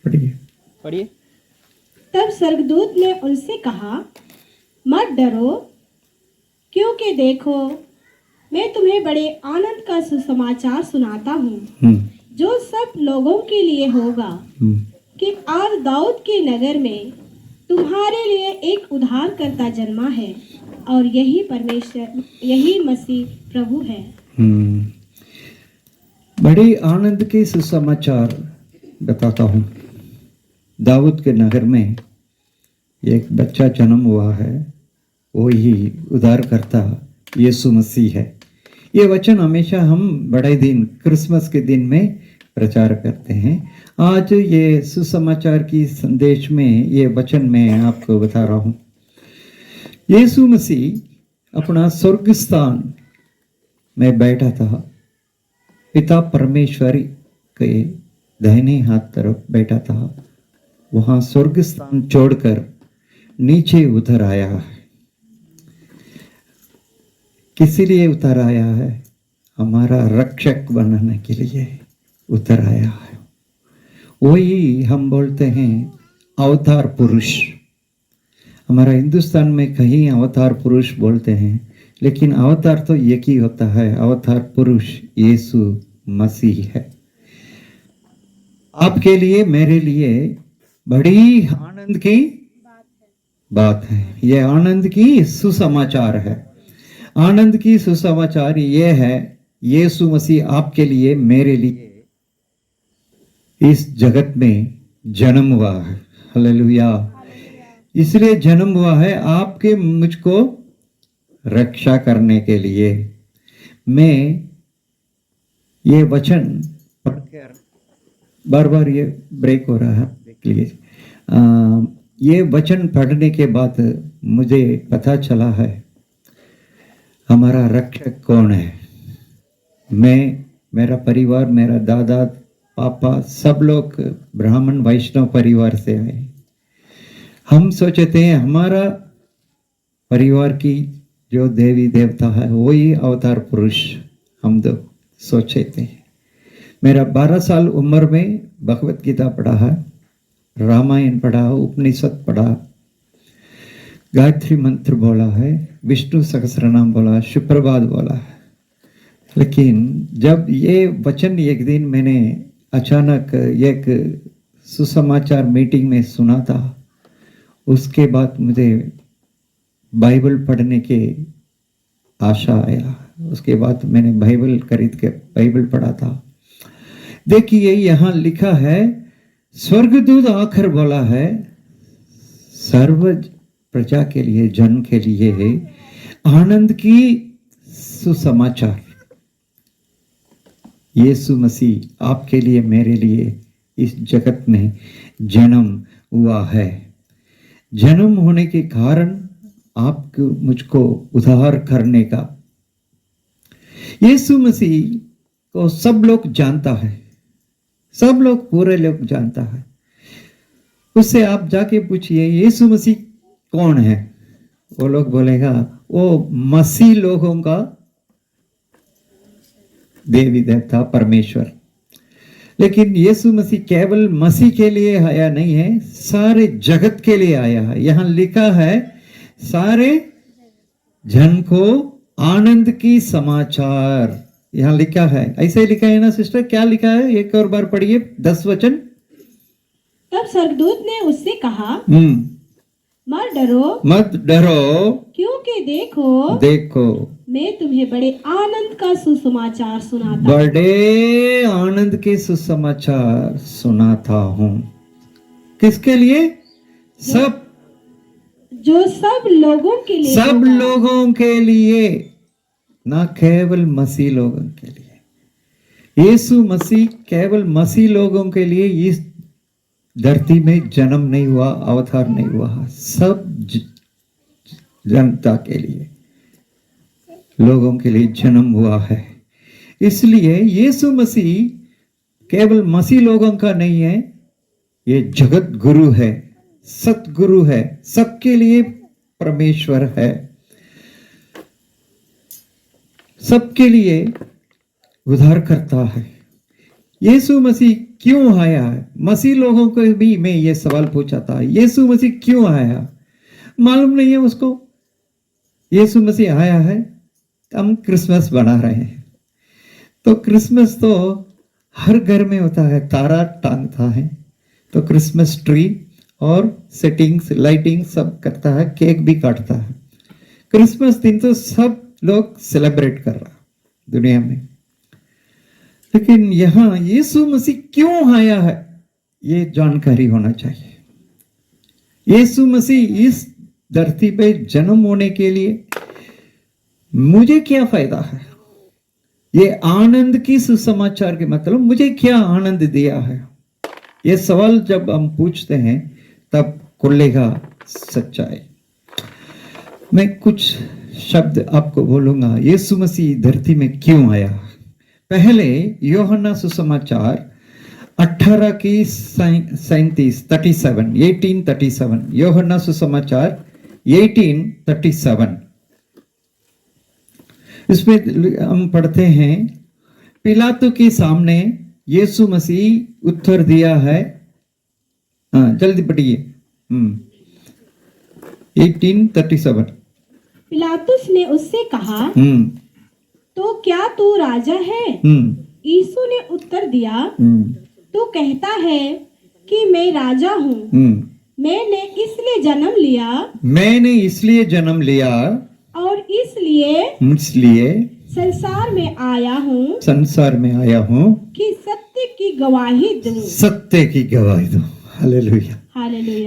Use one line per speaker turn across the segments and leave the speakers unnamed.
पढ़िए
पढ़िए।
तब स्वर्गदूत ने उनसे कहा, मत डरो, क्योंकि देखो मैं तुम्हें बड़े आनंद का सुसमाचार सुनाता हूँ, जो सब लोगों के लिए होगा कि आज दाऊद के नगर में तुम्हारे लिए एक उद्धारकर्ता जन्मा है, और यही मसीह प्रभु है।
बड़े आनंद के सुसमाचार बताता हूँ। दाऊद के नगर में एक बच्चा जन्म हुआ है, वही उद्धारकर्ता यीशु मसीह है। ये वचन हमेशा हम बड़े दिन क्रिसमस के दिन में प्रचार करते हैं। आज ये सुसमाचार की संदेश में ये वचन मैं आपको बता रहा हूँ। यीशु मसीह अपना स्वर्ग स्थान में बैठा था, पिता परमेश्वर के दाहिने हाथ तरफ बैठा था। वहां स्वर्ग स्थान छोड़कर नीचे उतर आया है। किस लिए उतर आया है? हमारा रक्षक बनने के लिए उतर आया है। वही हम बोलते हैं अवतार पुरुष। हमारा हिंदुस्तान में कहीं अवतार पुरुष बोलते हैं, लेकिन अवतार तो एक ही होता है, अवतार पुरुष यीशु मसीह है। आपके लिए मेरे लिए बड़ी आनंद की बात है। यह आनंद की सुसमाचार है। आनंद की सुसमाचार यह है, यीशु मसीह आपके लिए मेरे लिए इस जगत में जन्म हुआ है। हालेलुया। इसलिए जन्म हुआ है आपके मुझको रक्षा करने के लिए। मैं ये वचन पढ़कर बार बार ये ब्रेक हो रहा है, देख लीजिए। ये वचन पढ़ने के बाद मुझे पता चला है हमारा रक्षक कौन है। मैं, मेरा परिवार, मेरा दादा पापा सब लोग ब्राह्मण वैष्णव परिवार से आए। हम सोचते हैं हमारा परिवार की जो देवी देवता है वही अवतार पुरुष हम तो सोचे थे। मेरा 12 साल उम्र में भगवत गीता पढ़ा है, रामायण पढ़ा, उपनिषद पढ़ा, गायत्री मंत्र बोला है, विष्णु सहस्त्रनाम बोला, सुप्रभात बोला है। लेकिन जब ये वचन एक दिन मैंने अचानक एक सुसमाचार मीटिंग में सुना था, उसके बाद मुझे बाइबल पढ़ने के आशा आया। उसके बाद मैंने बाइबल खरीद के बाइबल पढ़ा था। देखिए यहाँ लिखा है, स्वर्गदूत आकर बोला है सर्व प्रजा के लिए, जन के लिए आनंद की सुसमाचार। यीशु मसीह आपके लिए मेरे लिए इस जगत में जन्म हुआ है। जन्म होने के कारण आपको मुझको उद्धार करने का। यीशु मसीह को सब लोग जानता है, सब लोग, पूरे लोग जानता है। उससे आप जाके पूछिए यीशु मसीह कौन है, वो लोग बोलेगा वो मसीह लोगों का देवी देवता परमेश्वर। लेकिन यीशु मसीह केवल मसीह के लिए आया नहीं है, सारे जगत के लिए आया है। यहां लिखा है सारे जन को आनंद की समाचार। यहां लिखा है, ऐसे लिखा है ना सिस्टर? क्या लिखा है? एक और बार पढ़िए 10 वचन।
तब स्वर्गदूत ने उससे कहा, मत
डरो,
क्योंकि देखो मैं तुम्हें बड़े आनंद का सुसमाचार सुनाता
बड़े आनंद के सुसमाचार सुनाता हूं। किसके लिए?
जो सब लोगों के लिए,
सब लोगों के लिए, ना केवल मसीह लोगों के लिए। यीशु मसीह केवल मसीह लोगों के लिए इस धरती में जन्म नहीं हुआ, अवतार नहीं हुआ, सब जनता के लिए, लोगों के लिए जन्म हुआ है। इसलिए यीशु मसीह केवल मसीह लोगों का नहीं है, ये जगत गुरु है, सतगुरु है, सबके लिए परमेश्वर है, सबके लिए उद्धार करता है। यीशु मसीह क्यों आया है? मसीह लोगों को भी मैं ये सवाल पूछा था, यीशु मसीह क्यों आया? मालूम नहीं है उसको। यीशु मसीह आया है, हम क्रिसमस बना रहे हैं। तो क्रिसमस तो हर घर में होता है, तारा टांगता है, तो क्रिसमस ट्री और सेटिंग्स लाइटिंग सब करता है, केक भी काटता है। क्रिसमस दिन तो सब लोग सेलिब्रेट कर रहा दुनिया में। लेकिन यहां यीशु मसीह क्यों आया है, ये जानकारी होना चाहिए। यीशु मसीह इस धरती पे जन्म होने के लिए मुझे क्या फायदा है? ये आनंद की सुसमाचार के मतलब मुझे क्या आनंद दिया है? ये सवाल जब हम पूछते हैं तब खुलेगा सच्चाई। मैं कुछ शब्द आपको बोलूंगा, यीशु मसीह धरती में क्यों आया। पहले यूहन्ना सुसमाचार 18 की 18:37 यूहन्ना सुसमाचार 18:37 इसमें हम पढ़ते हैं, पिलातु के सामने यीशु मसीह उत्तर दिया है। जल्दी पढ़िए। 18:37
पिलातुस ने उससे कहा, तो क्या तू राजा है? यीशु ने उत्तर दिया, तू कहता है कि मैं राजा हूँ। मैंने इसलिए जन्म लिया और इसलिए संसार में आया हूँ कि सत्य की गवाही दूं। हालेलुया।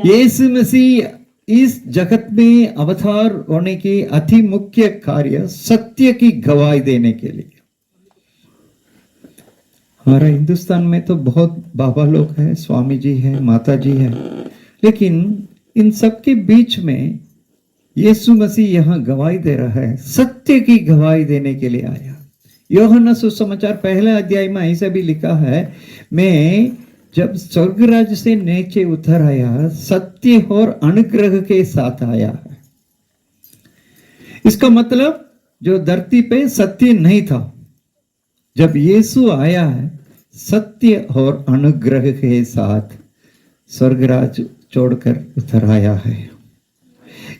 यीशु मसीह इस जगत में अवतार होने की अति मुख्य कार्य सत्य की गवाही देने के लिए। हमारा हिंदुस्तान में तो बहुत बाबा लोग हैं, स्वामी जी हैं, माता जी हैं, लेकिन इन सब के बीच में यीशु मसीह यहाँ गवाही दे रहा है, सत्य की गवाही देने के लिए आया। यूहन्ना सुसमाचार पहले अध्याय में ऐसा भी लिखा है, मैं जब स्वर्गराज से नीचे उतर आया सत्य और अनुग्रह के साथ आया है। इसका मतलब जो धरती पे सत्य नहीं था, जब यीशु आया है सत्य और अनुग्रह के साथ स्वर्गराज छोड़कर उतर आया है।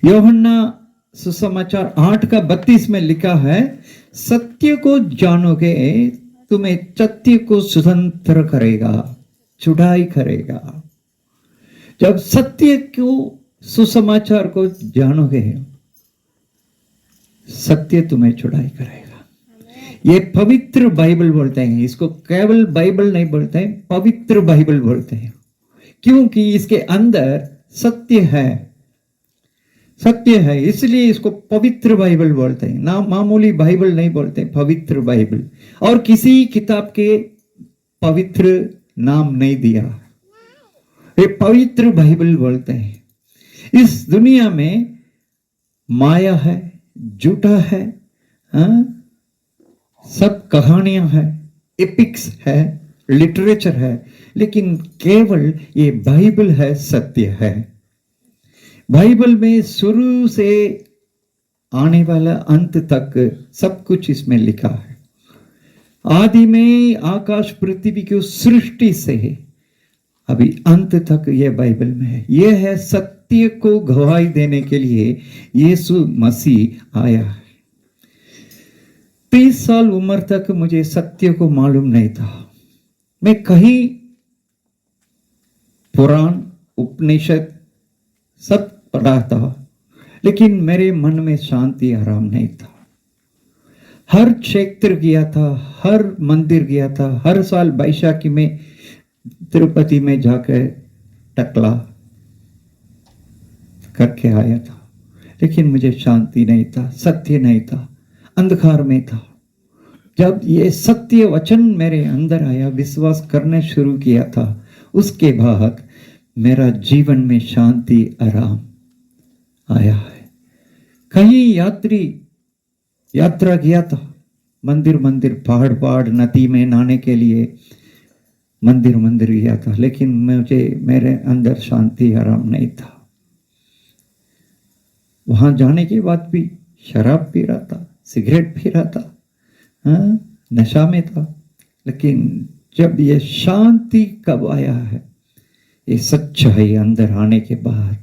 यूहन्ना सुसमाचार 8:32 में लिखा है, सत्य को जानोगे तुम्हें सत्य को स्वतंत्र करेगा, छुड़ाई करेगा। जब सत्य को सुसमाचार को जानोगे सत्य तुम्हें छुड़ाई करेगा। ये पवित्र बाइबल बोलते हैं, इसको केवल बाइबल नहीं बोलते हैं, पवित्र बाइबल बोलते हैं, क्योंकि इसके अंदर सत्य है, इसलिए इसको पवित्र बाइबल बोलते हैं। ना मामूली बाइबल नहीं बोलते, पवित्र बाइबल। और किसी किताब के पवित्र नाम नहीं दिया, ये पवित्र बाइबल बोलते हैं। इस दुनिया में माया है, झूठा है, सब कहानियां हैं, एपिक्स है, लिटरेचर है, लेकिन केवल ये बाइबल है, सत्य है। बाइबल में शुरू से आने वाला अंत तक सब कुछ इसमें लिखा है। आदि में आकाश पृथ्वी की सृष्टि से अभी अंत तक ये बाइबल में है। यह है सत्य को गवाही देने के लिए यीशु मसीह आया है। 30 साल उम्र तक मुझे सत्य को मालूम नहीं था। मैं कहीं पुराण उपनिषद सब पढ़ा था, लेकिन मेरे मन में शांति आराम नहीं था। हर क्षेत्र गया था, हर मंदिर गया था, हर साल बैशाखी में तिरुपति में जाकर टकला करके आया था, लेकिन मुझे शांति नहीं था, सत्य नहीं था, अंधकार में था। जब ये सत्य वचन मेरे अंदर आया, विश्वास करने शुरू किया था, उसके बाद मेरा जीवन में शांति आराम आया है। कहीं यात्रा किया था, मंदिर पहाड़ नदी में नहाने के लिए मंदिर गया था, लेकिन मुझे मेरे अंदर शांति आराम नहीं था। वहां जाने के बाद भी शराब पी रहा था, सिगरेट पी रहा था, नशा में था, लेकिन जब ये शांति कब आया है, ये सच्चाई अंदर आने के बाद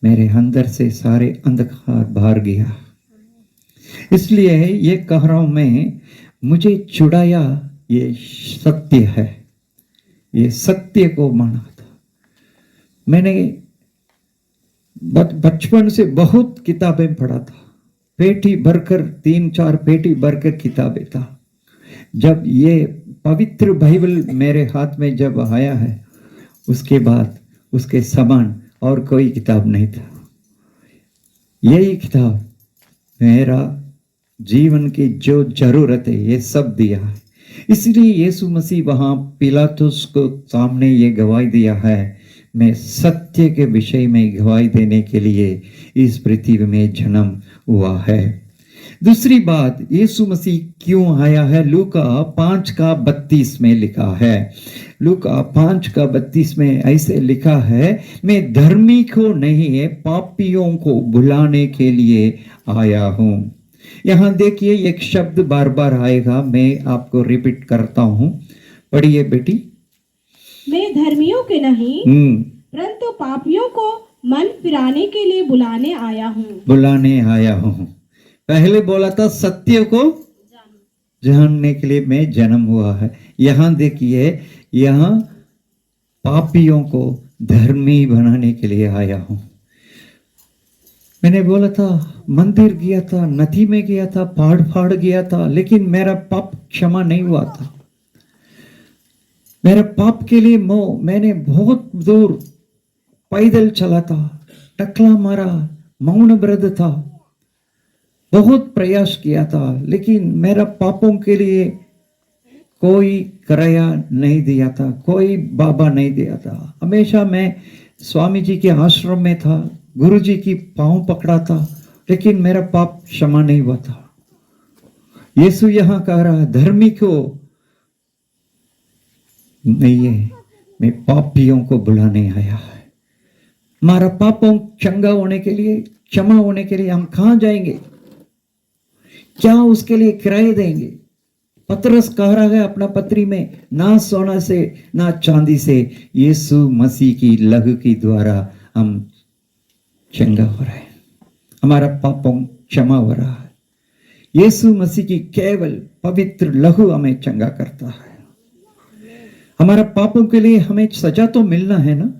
मेरे अंदर से सारे अंधकार बाहर गया। इसलिए ये कह रहा हूं मैं, मुझे छुड़ाया ये सत्य है, ये सत्य को माना था। मैंने बचपन से बहुत किताबें पढ़ा था, पेटी भरकर 3-4 पेटी भरकर किताबें था। जब ये पवित्र बाइबल मेरे हाथ में जब आया है, उसके बाद उसके समान और कोई किताब नहीं था। यही किताब मेरा जीवन की जो जरूरत है ये सब दिया है। इसलिए यीशु मसीह वहां पिलातुस को सामने ये गवाही दिया है, मैं सत्य के विषय में गवाही देने के लिए इस पृथ्वी में जन्म हुआ है। दूसरी बात, यीशु मसीह क्यों आया है, लूका 5:32 में लिखा है। लूका 5:32 में ऐसे लिखा है, मैं धर्मी को नहीं पापियों को बुलाने के लिए आया हूं। यहां देखिए एक शब्द बार बार आएगा, मैं आपको रिपीट करता हूं, पढ़िए बेटी।
मैं धर्मियों के नहीं परंतु पापियों को मन फिराने के लिए बुलाने आया हूँ।
बुलाने आया हूँ। पहले बोला था सत्य को जानने के लिए मैं जन्म हुआ है। यहां देखिए, यहां पापियों को धर्मी बनाने के लिए आया हूं। मैंने बोला था मंदिर गया था, नदी में गया था, पहाड़ फाड़ गया था, लेकिन मेरा पाप क्षमा नहीं हुआ था। मेरे पाप के लिए मैंने बहुत दूर पैदल चला था, टकला मारा, मौन व्रत था, बहुत प्रयास किया था, लेकिन मेरा पापों के लिए कोई किराया नहीं दिया था, कोई बाबा नहीं दिया था। हमेशा मैं स्वामी जी के आश्रम में था, गुरु जी की पांव पकड़ा था, लेकिन मेरा पाप क्षमा नहीं हुआ था। यीशु यहां कह रहा है धर्मी को नहीं है, मैं पापियों को बुलाने आया है। हमारा पापों चंगा होने के लिए, क्षमा होने के लिए हम कहां जाएंगे, क्या उसके लिए किराए देंगे? पतरस कह रहा है अपना पत्री में, ना सोना से ना चांदी से, यीशु मसीह की लहू के द्वारा हम चंगा हो रहे हैं, हमारा पापों क्षमा हो रहा है। यीशु मसीह की केवल पवित्र लहू हमें चंगा करता है। हमारा पापों के लिए हमें सजा तो मिलना है ना,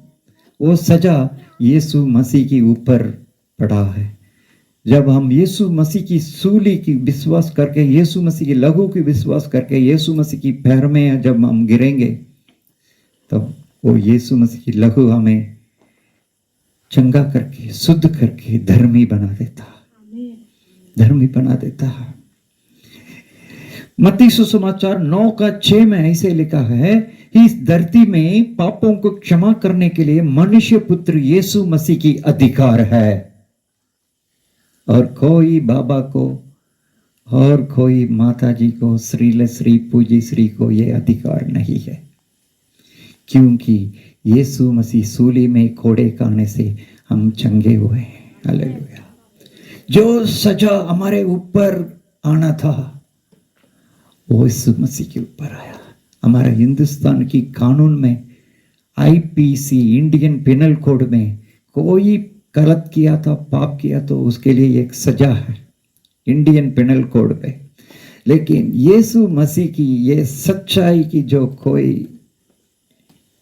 वो सजा यीशु मसीह के ऊपर पड़ा है। जब हम यीशु मसीह की सूली की विश्वास करके, यीशु मसीह की लहू की विश्वास करके, यीशु मसीह की पैर में जब हम गिरेंगे, तब वो यीशु मसीह की लहू हमें चंगा करके, शुद्ध करके धर्मी बना देता है, धर्मी बना देता है। मत्ती सुसमाचार 9:6 में ऐसे लिखा है, इस धरती में पापों को क्षमा करने के लिए मनुष्य पुत्र यीशु मसीह की अधिकार है, और कोई बाबा को और कोई माता जी को, श्री पूजी श्री को यह अधिकार नहीं है, क्योंकि यीशु मसीह सूली में कोड़े खाने से हम चंगे हुए हैं। हालेलुया। जो सजा हमारे ऊपर आना था वो यीशु मसीह के ऊपर आया। हमारा हिंदुस्तान की कानून में, आईपीसी इंडियन पिनल कोड में, कोई गलत किया था, पाप किया तो उसके लिए एक सजा है इंडियन पिनल कोड पे। लेकिन यीशु मसीह की ये सच्चाई की जो कोई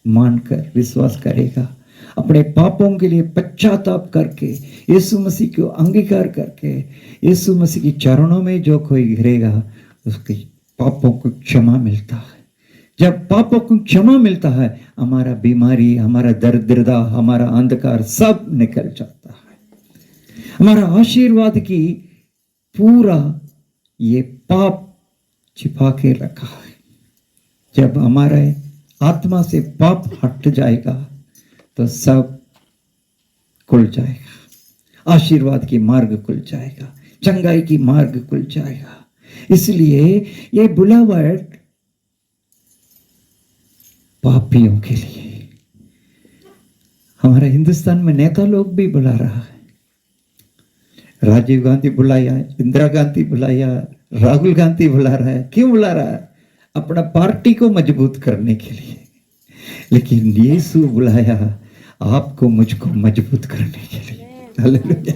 मानकर विश्वास करेगा, अपने पापों के लिए पश्चाताप करके, यीशु मसीह को अंगीकार करके, यीशु मसीह की चरणों में जो कोई गिरेगा, उसके पापों को क्षमा मिलता है। जब पापों को क्षमा मिलता है, हमारा बीमारी, हमारा दरिद्रता, हमारा अंधकार सब निकल जाता है। हमारा आशीर्वाद की पूरा ये पाप छिपा के रखा है। जब हमारे आत्मा से पाप हट जाएगा तो सब खुल जाएगा, आशीर्वाद की मार्ग खुल जाएगा, चंगाई की मार्ग खुल जाएगा। इसलिए ये बुलावट पापियों के लिए। हमारे हिंदुस्तान में नेता लोग भी बुला रहा है, राजीव गांधी बुलाया, इंदिरा गांधी बुलाया, राहुल गांधी बुला रहा है। क्यों बुला रहा है? अपना पार्टी को मजबूत करने के लिए, लेकिन यीशु बुलाया आपको मुझको मजबूत करने के लिए। हालेलुया।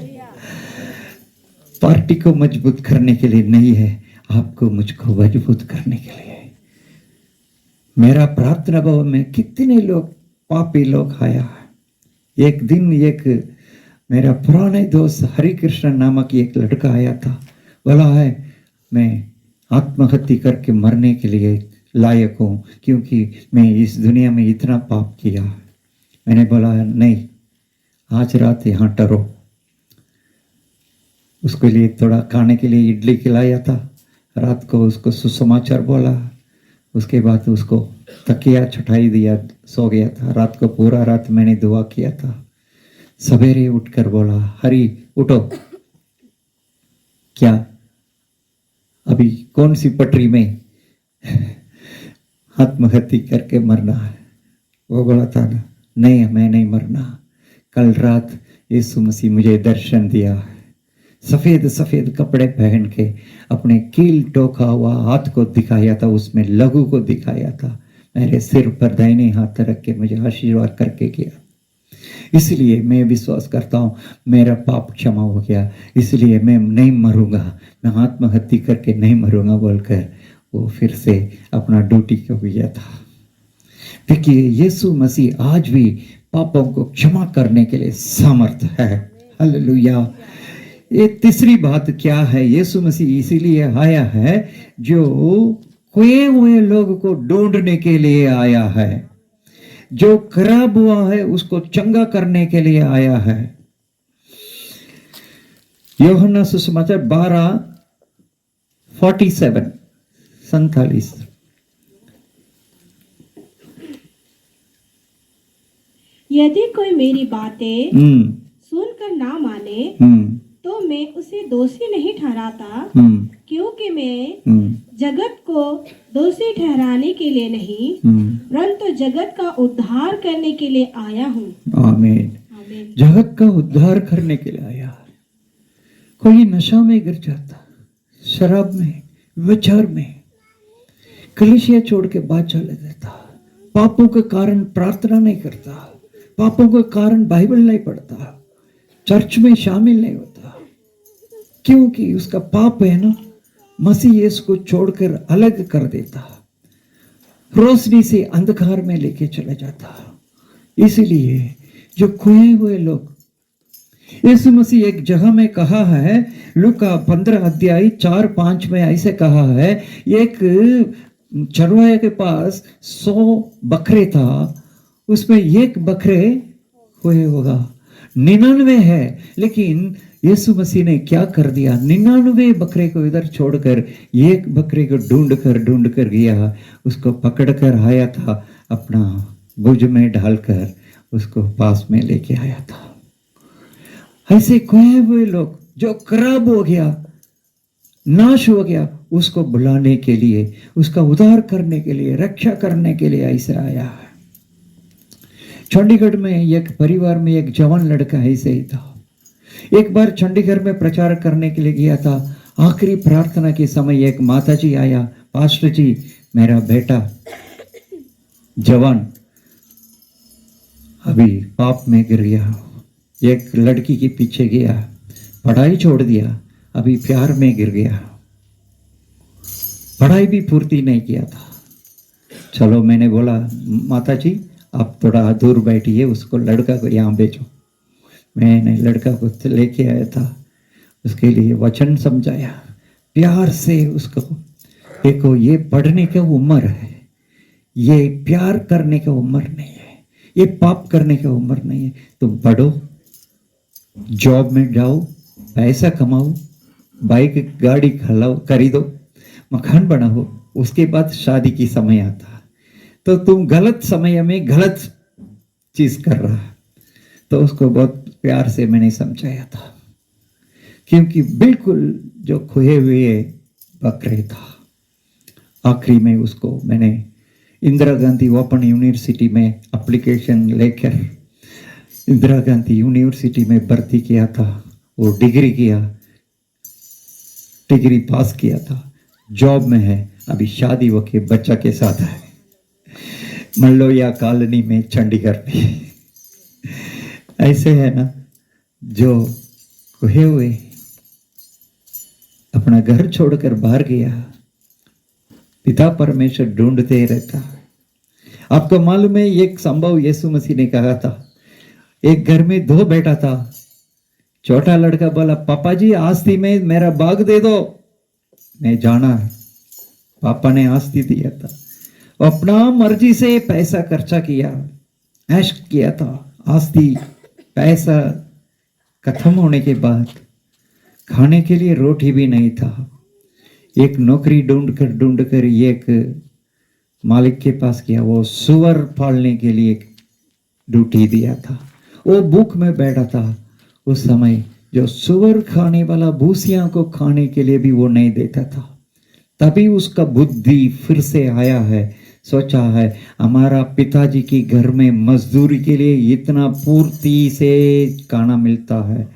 पार्टी को मजबूत करने के लिए नहीं है, आपको मुझको मजबूत करने के लिए। मेरा प्रार्थना भवन में कितने लोग पापी लोग आया। एक दिन एक मेरा पुराने दोस्त हरिकृष्ण नामक एक लड़का आया था, बोला है मैं आत्महत्या करके मरने के लिए लायक हूँ क्योंकि मैं इस दुनिया में इतना पाप किया। मैंने बोला नहीं, आज रात यहाँ ठहरो। उसके लिए थोड़ा खाने के लिए इडली खिलाया था, रात को उसको सुसमाचार बोला, उसके बाद उसको तकिया छटाई दिया, सो गया था। रात को पूरा रात मैंने दुआ किया था। सवेरे उठकर बोला, हरी उठो, क्या अभी कौन सी पटरी में आत्महत्या करके मरना है? वो बोला था ना, नहीं मैं नहीं मरना। कल रात यीशु मसीह मुझे दर्शन दिया, सफेद सफेद कपड़े पहन के अपने कील टोका हुआ हाथ को दिखाया था, उसमें लघु को दिखाया था, मेरे सिर पर दाहिने हाथ रख के मुझे आशीर्वाद करके किया। इसलिए मैं विश्वास करता हूँ मेरा पाप क्षमा हो गया, इसलिए मैं नहीं मरूंगा, मैं आत्महत्या करके नहीं मरूंगा बोलकर वो फिर से अपना ड्यूटी को गया था। देखिए यीशु मसीह आज भी पापों को क्षमा करने के लिए समर्थ है। हालेलुया। ये तीसरी बात क्या है, यीशु मसीह इसीलिए आया है जो खोए हुए लोग को ढूंढने के लिए आया है, जो खराब हुआ है उसको चंगा करने के लिए आया है। यूहन्ना सुसमाचार 12:47
यदि कोई मेरी बातें सुनकर ना माने तो मैं उसे दोषी नहीं ठहराता, क्योंकि मैं जगत को दोषी ठहराने के लिए नहीं परंतु जगत का उद्धार करने के लिए आया हूँ।
आमीन। जगत का उद्धार करने के लिए आया। कोई नशा में गिर जाता, शराब में, विचार में, कलीसिया छोड़ के बात चले देता, पापों के कारण प्रार्थना नहीं करता, पापों के कारण बाइबल नहीं पढ़ता, चर्च में शामिल नहीं होता, क्योंकि उसका पाप है ना, मसीह यीशु को छोड़कर अलग कर देता, रोशनी से अंधकार में लेके चला जाता। इसलिए जो खोए हुए लोग, यीशु मसीह एक जगह में कहा है, लूका 15:4-5 में ऐसे कहा है, एक चरवाहे के पास 100 बकरे था, उसमें एक बकरे खोए होगा, 99 है, लेकिन यीशु मसीह ने क्या कर दिया, 99 बकरे को इधर छोड़कर एक बकरे को ढूंढ कर गया, उसको पकड़ कर आया था, अपना भुज में डालकर उसको पास में लेके आया था। ऐसे खोए हुए लोग जो खराब हो गया, नाश हो गया, उसको बुलाने के लिए, उसका उद्धार करने के लिए, रक्षा करने के लिए ऐसे आया है। चंडीगढ़ में एक परिवार में एक जवान लड़का ऐसे ही था। एक बार चंडीगढ़ में प्रचार करने के लिए गया था, आखिरी प्रार्थना के समय एक माताजी आया, पास्टर जी मेरा बेटा जवान अभी पाप में गिर गया, एक लड़की के पीछे गया, पढ़ाई छोड़ दिया, अभी प्यार में गिर गया, पढ़ाई भी पूर्ति नहीं किया था। चलो मैंने बोला माता जी आप थोड़ा दूर बैठिए, उसको लड़का को यहाँ भेजो। मैंने लड़का को लेके आया था, उसके लिए वचन समझाया, प्यार से उसको, देखो ये पढ़ने की उम्र है, ये प्यार करने की उम्र नहीं है, ये पाप करने की उम्र नहीं है, तुम पढ़ो, जॉब में जाओ, पैसा कमाओ, बाइक गाड़ी खरीदो, मकान बनाओ, उसके बाद शादी की समय आता, तो तुम गलत समय में गलत चीज कर रहा है। तो उसको बहुत प्यार से मैंने समझाया था, क्योंकि बिल्कुल जो खोए हुए बकरे था। आखिरी में उसको मैंने इंदिरा गांधी ओपन यूनिवर्सिटी में एप्लीकेशन लेकर इंदिरा गांधी यूनिवर्सिटी में भर्ती किया था, वो डिग्री किया, डिग्री पास किया था, जॉब में है, अभी शादी होके बच्चा के साथ है, मल्लोया कॉलोनी में चंडीगढ़ में। ऐसे है ना, जो खोए हुए अपना घर छोड़कर बाहर गया, पिता परमेश्वर ढूंढते रहता है। आपको मालूम है एक संभव यीशु मसीह ने कहा था, एक घर में 2 बेटा था। छोटा लड़का बोला, पापा जी आस्ती में मेरा भाग दे दो, मैं जाना है। पापा ने आस्ती दिया था, अपना मर्जी से पैसा खर्चा किया, ऐश किया था। आस्ती पैसा खत्म होने के बाद खाने के लिए रोटी भी नहीं था। एक नौकरी ढूंढ कर एक मालिक के पास गया, वो सुअर पालने के लिए ड्यूटी दिया था। वो भूख में बैठा था। उस समय जो सुअर खाने वाला भूसिया को खाने के लिए भी वो नहीं देता था। तभी उसका बुद्धि फिर से आया है, सोचा है हमारा पिताजी के घर में मजदूरी के लिए इतना पूर्ति से खाना मिलता है,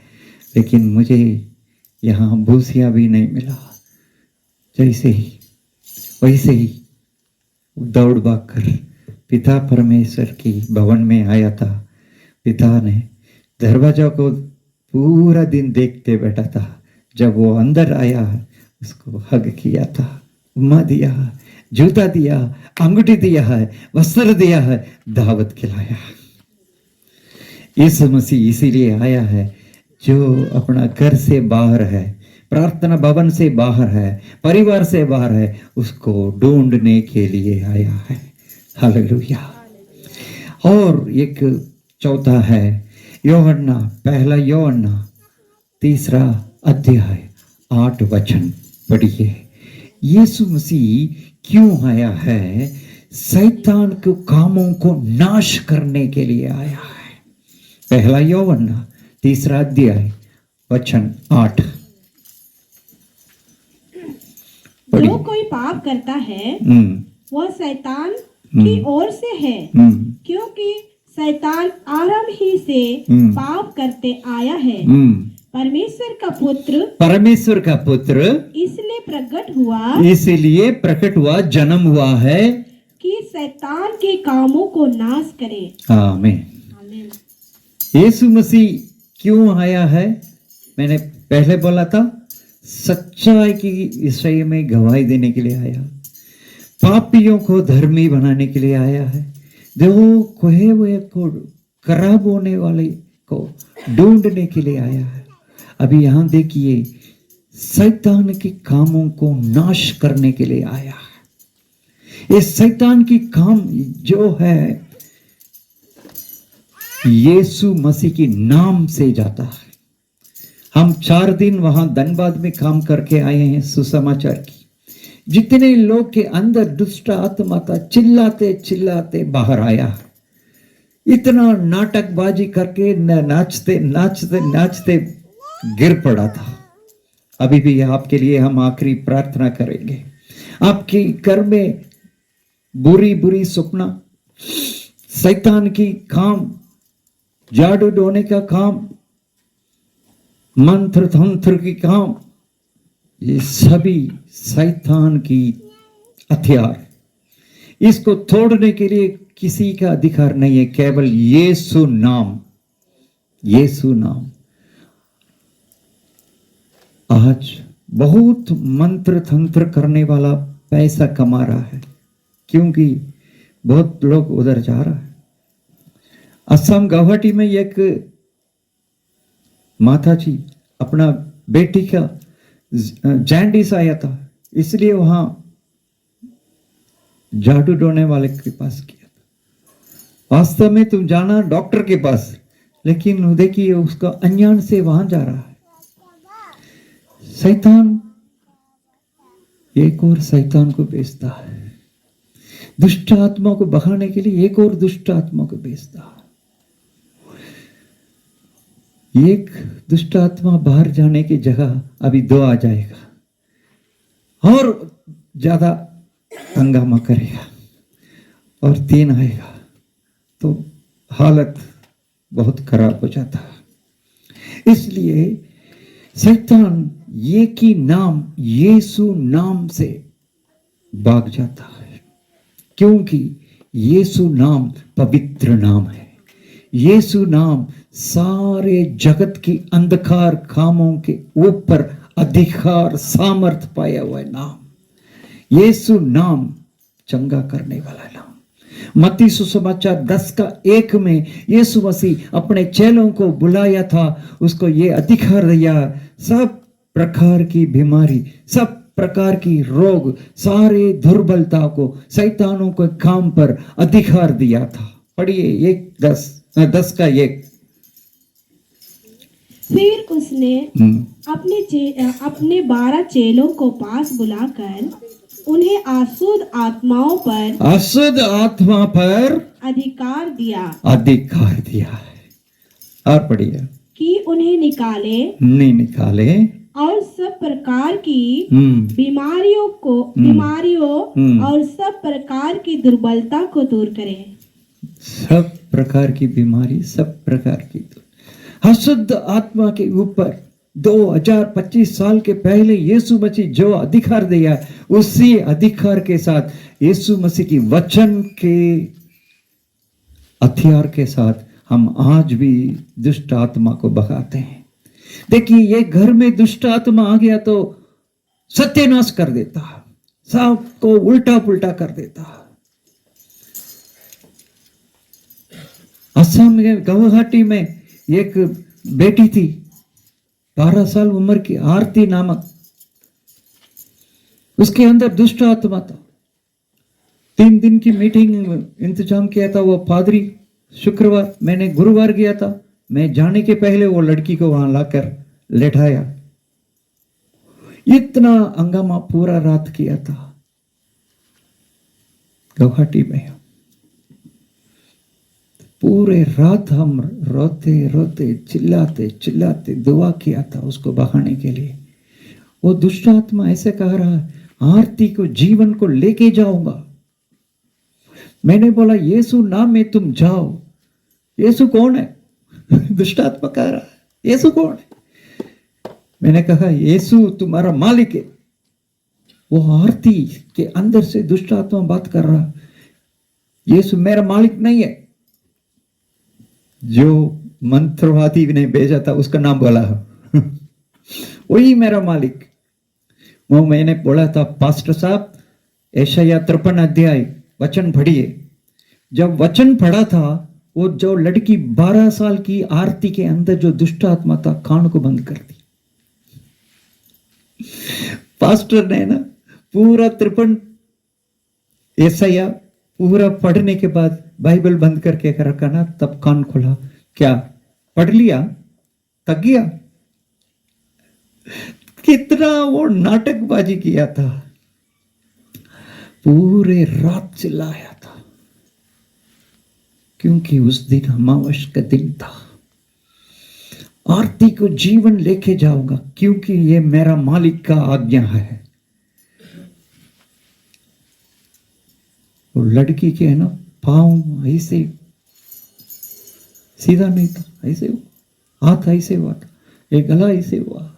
लेकिन मुझे यहाँ भूसिया भी नहीं मिला। जैसे ही वैसे ही दौड़ भाग कर पिता परमेश्वर की भवन में आया था। पिता ने दरवाजा को पूरा दिन देखते बैठा था। जब वो अंदर आया, उसको हग किया था, उम्मा दिया, जूता दिया, अंगूठी दिया है, वस्त्र दिया है, दावत खिलाया। यीशु मसीह इसीलिए आया है, जो अपना घर से बाहर है, प्रार्थना भवन से बाहर है, परिवार से बाहर है, उसको ढूंढने के लिए आया है। हालेलुया। और एक चौथा है यूहन्ना, पहला यूहन्ना 3 अध्याय 8 वचन पढ़िए। यीशु मसीह क्यों आया है? शैतान के कामों को नाश करने के लिए आया है। पहला यूहन्ना 3 अध्याय वचन 8।
जो कोई पाप करता है वह शैतान की ओर से है, क्योंकि शैतान आरंभ ही से पाप करते आया है। परमेश्वर का पुत्र इसलिए प्रकट हुआ, जन्म हुआ है कि शैतान के कामों को नाश करे।
आमीन। यीशु मसीह क्यों आया है? मैंने पहले बोला था, सच्चाई की विषय में गवाही देने के लिए आया, पापियों को धर्मी बनाने के लिए आया है, जो खोए हुए को, खराब होने वाले को ढूंढने के लिए आया है। अभी यहां देखिए, शैतान के कामों को नाश करने के लिए आया है। ये शैतान की काम जो है यीशु मसीह के नाम से जाता है। हम 4 दिन वहां धनबाद में काम करके आए हैं सुसमाचार की। जितने लोग के अंदर दुष्ट आत्मा था, चिल्लाते चिल्लाते बाहर आया। इतना नाटकबाजी करके नाचते नाचते नाचते गिर पड़ा था। अभी भी आपके लिए हम आखिरी प्रार्थना करेंगे। आपके घर में बुरी बुरी सपना, शैतान की काम, जादू टोने का काम, मंत्र तंत्र की काम, ये सभी शैतान की हथियार। इसको तोड़ने के लिए किसी का अधिकार नहीं है, केवल यीशु नाम। यीशु नाम। आज बहुत मंत्र तंत्र करने वाला पैसा कमा रहा है, क्योंकि बहुत लोग उधर जा रहा है। असम गुवाहाटी में एक माता जी अपना बेटी का जैंडिस आया था, इसलिए वहां जादू टोने वाले के पास किया था। वास्तव में तुम जाना डॉक्टर के पास, लेकिन देखिए उसका अज्ञान से वहां जा रहा है। शैतान एक और शैतान को भेजता है, दुष्ट आत्मा को भगाने के लिए एक और दुष्ट आत्मा को भेजता है। एक दुष्ट आत्मा बाहर जाने की जगह अभी 2 आ जाएगा और ज्यादा हंगामा करेगा, और 3 आएगा तो हालत बहुत खराब हो जाता है। इसलिए शैतान एक ही नाम, यीशु नाम से भाग जाता है, क्योंकि यीशु नाम पवित्र नाम है। यीशु नाम सारे जगत की अंधकार कामों के ऊपर अधिकार सामर्थ पाया हुआ नाम। यीशु नाम चंगा करने वाला नाम। मत्ती सुसमाचार 10:1 में यीशु मसीह अपने चेलों को बुलाया था, उसको ये अधिकार दिया, सब प्रकार की बीमारी, सब प्रकार की रोग, सारे दुर्बलता को, शैतानों के काम पर अधिकार दिया था। पढ़िए 10:1।
फिर उसने अपने 12 चेलों को पास बुलाकर उन्हें अशुद्ध आत्मा पर अधिकार दिया है। और पढ़िए
कि
उन्हें
निकाले
और सब प्रकार की बीमारियों और सब प्रकार की दुर्बलता को दूर करे।
सब प्रकार की बीमारी, सब प्रकार की अशुद्ध आत्मा के ऊपर 2025 साल के पहले यीशु मसीह जो अधिकार दिया, उसी अधिकार के साथ यीशु मसीह की वचन के हथियार के साथ हम आज भी दुष्ट आत्मा को भगाते हैं। देखिए, ये घर में दुष्ट आत्मा आ गया तो सत्यानाश कर देता, सबको उल्टा पुल्टा कर देता। असम में गुवाहाटी में एक बेटी थी, 12 साल उम्र की, आरती नामक, उसके अंदर दुष्ट आत्मा था। 3 दिन की मीटिंग इंतजाम किया था वो पादरी, शुक्रवार, मैंने गुरुवार गया था। मैं जाने के पहले वो लड़की को वहां लाकर लेटाया। इतना हंगामा पूरा रात किया था गुवाहाटी में। पूरे रात हम रोते रोते चिल्लाते दुआ किया था उसको बहाने के लिए। वो दुष्ट आत्मा ऐसे कह रहा है, आरती को, जीवन को लेके जाऊंगा। मैंने बोला, यीशु नाम में तुम जाओ। यीशु कौन है? दुष्ट आत्मा कह रहा है, यीशु कौन है? मैंने कहा, यीशु तुम्हारा मालिक है। वो आरती के अंदर से दुष्ट आत्मा बात कर रहा, यीशु मेरा मालिक नहीं है। जो मंत्रवादी ने भेजा था उसका नाम बोला वही मेरा मालिक। वो मैंने बोला था, पास्टर साहब यशायाह 53 अध्याय वचन पढ़िए। जब वचन पढ़ा था, वो जो लड़की 12 साल की आरती के अंदर जो दुष्ट आत्मा था, कान को बंद कर दी। पास्टर ने ना पूरा 53 यशायाह पूरा पढ़ने के बाद बाइबल बंद करके रखा ना, तब कान खोला। क्या पढ़ लिया? तक गया? कितना वो नाटकबाजी किया था, पूरे रात चिल्लाया था, क्योंकि उस दिन अमावस का दिन था। आरती को जीवन लेके जाऊंगा, क्योंकि ये मेरा मालिक का आज्ञा है। वो लड़की के है ना, पाँव ऐसे सीधा नहीं था, ऐसे हुआ, हाथ ऐसे हुआ था, एक गला ऐसे हुआ।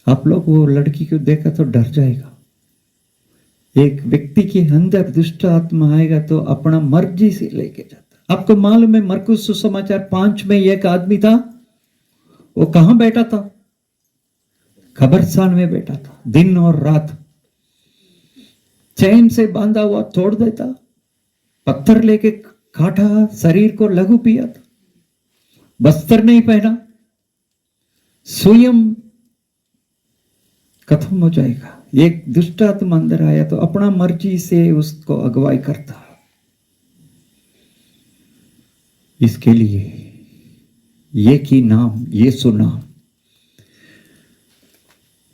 आप लोग वो लड़की को देखा तो डर जाएगा। एक व्यक्ति के अंदर दुष्ट आत्मा आएगा तो अपना मर्जी से लेके जाता। आपको मालूम है, मरकुस सुसमाचार 5 में एक आदमी था, वो कहां बैठा था? कब्रिस्तान में बैठा था, दिन और रात। चैन से बांधा हुआ तोड़ देता, पत्थर लेके काटा, शरीर को लहू पिया था, बस्तर नहीं पहना, स्वयं खत्म हो जाएगा। एक दुष्ट आत्मा अंदर आया तो अपना मर्जी से उसको अगुवाई करता। इसके लिए एक ही नाम, यीशु नाम,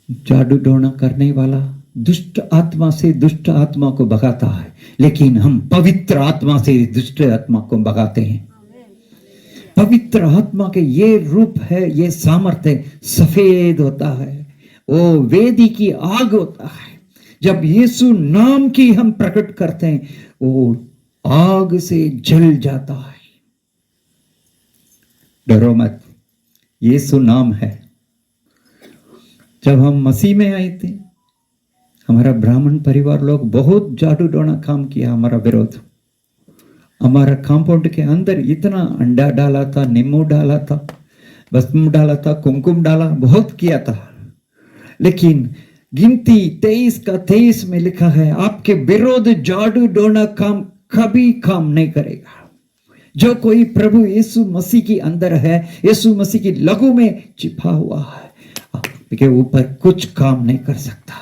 जादू टोना करने वाला दुष्ट आत्मा से दुष्ट आत्मा को भगाता है, लेकिन हम पवित्र आत्मा से दुष्ट आत्मा को भगाते हैं। पवित्र आत्मा के ये रूप है, ये सामर्थ्य है, सफेद होता है, वो वेदी की आग होता है। जब यीशु नाम की हम प्रकट करते हैं, वो आग से जल जाता है। डरो मत, यीशु नाम है। जब हम मसीह में आए थे, हमारा ब्राह्मण परिवार लोग बहुत जादू टोना काम किया हमारा विरोध। हमारा कंपाउंड के अंदर इतना अंडा डाला था, नींबू डाला था, भस्म डाला था, कुमकुम डाला, बहुत किया था। लेकिन गिनती 23 का 23 में लिखा है, आपके विरोध जादू टोना काम कभी काम नहीं करेगा। जो कोई प्रभु यीशु मसीह के अंदर है, यीशु मसीह की लहू में छिपा हुआ है, आपके ऊपर कुछ काम नहीं कर सकता।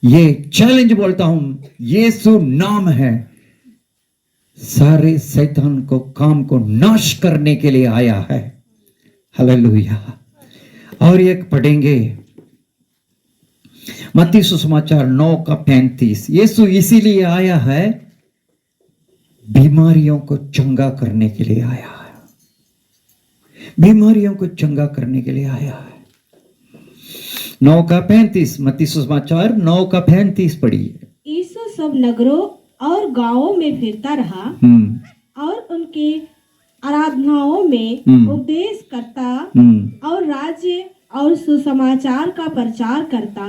ये चैलेंज बोलता हूं, यीशु नाम है, सारे शैतान को काम को नाश करने के लिए आया है। हालेलुया। और एक पढ़ेंगे मत्ती सुसमाचार 9 का 35। यीशु इसीलिए आया है, बीमारियों को चंगा करने के लिए आया है। बीमारियों को चंगा करने के लिए आया है। 9 का 35, मत्ती सुसमाचार 9 का 35 पढ़िए।
यीशु सब नगरों और गांवों में फिरता रहा और उनकी आराधनाओं में उपदेश करता और राज्य और सुसमाचार का प्रचार करता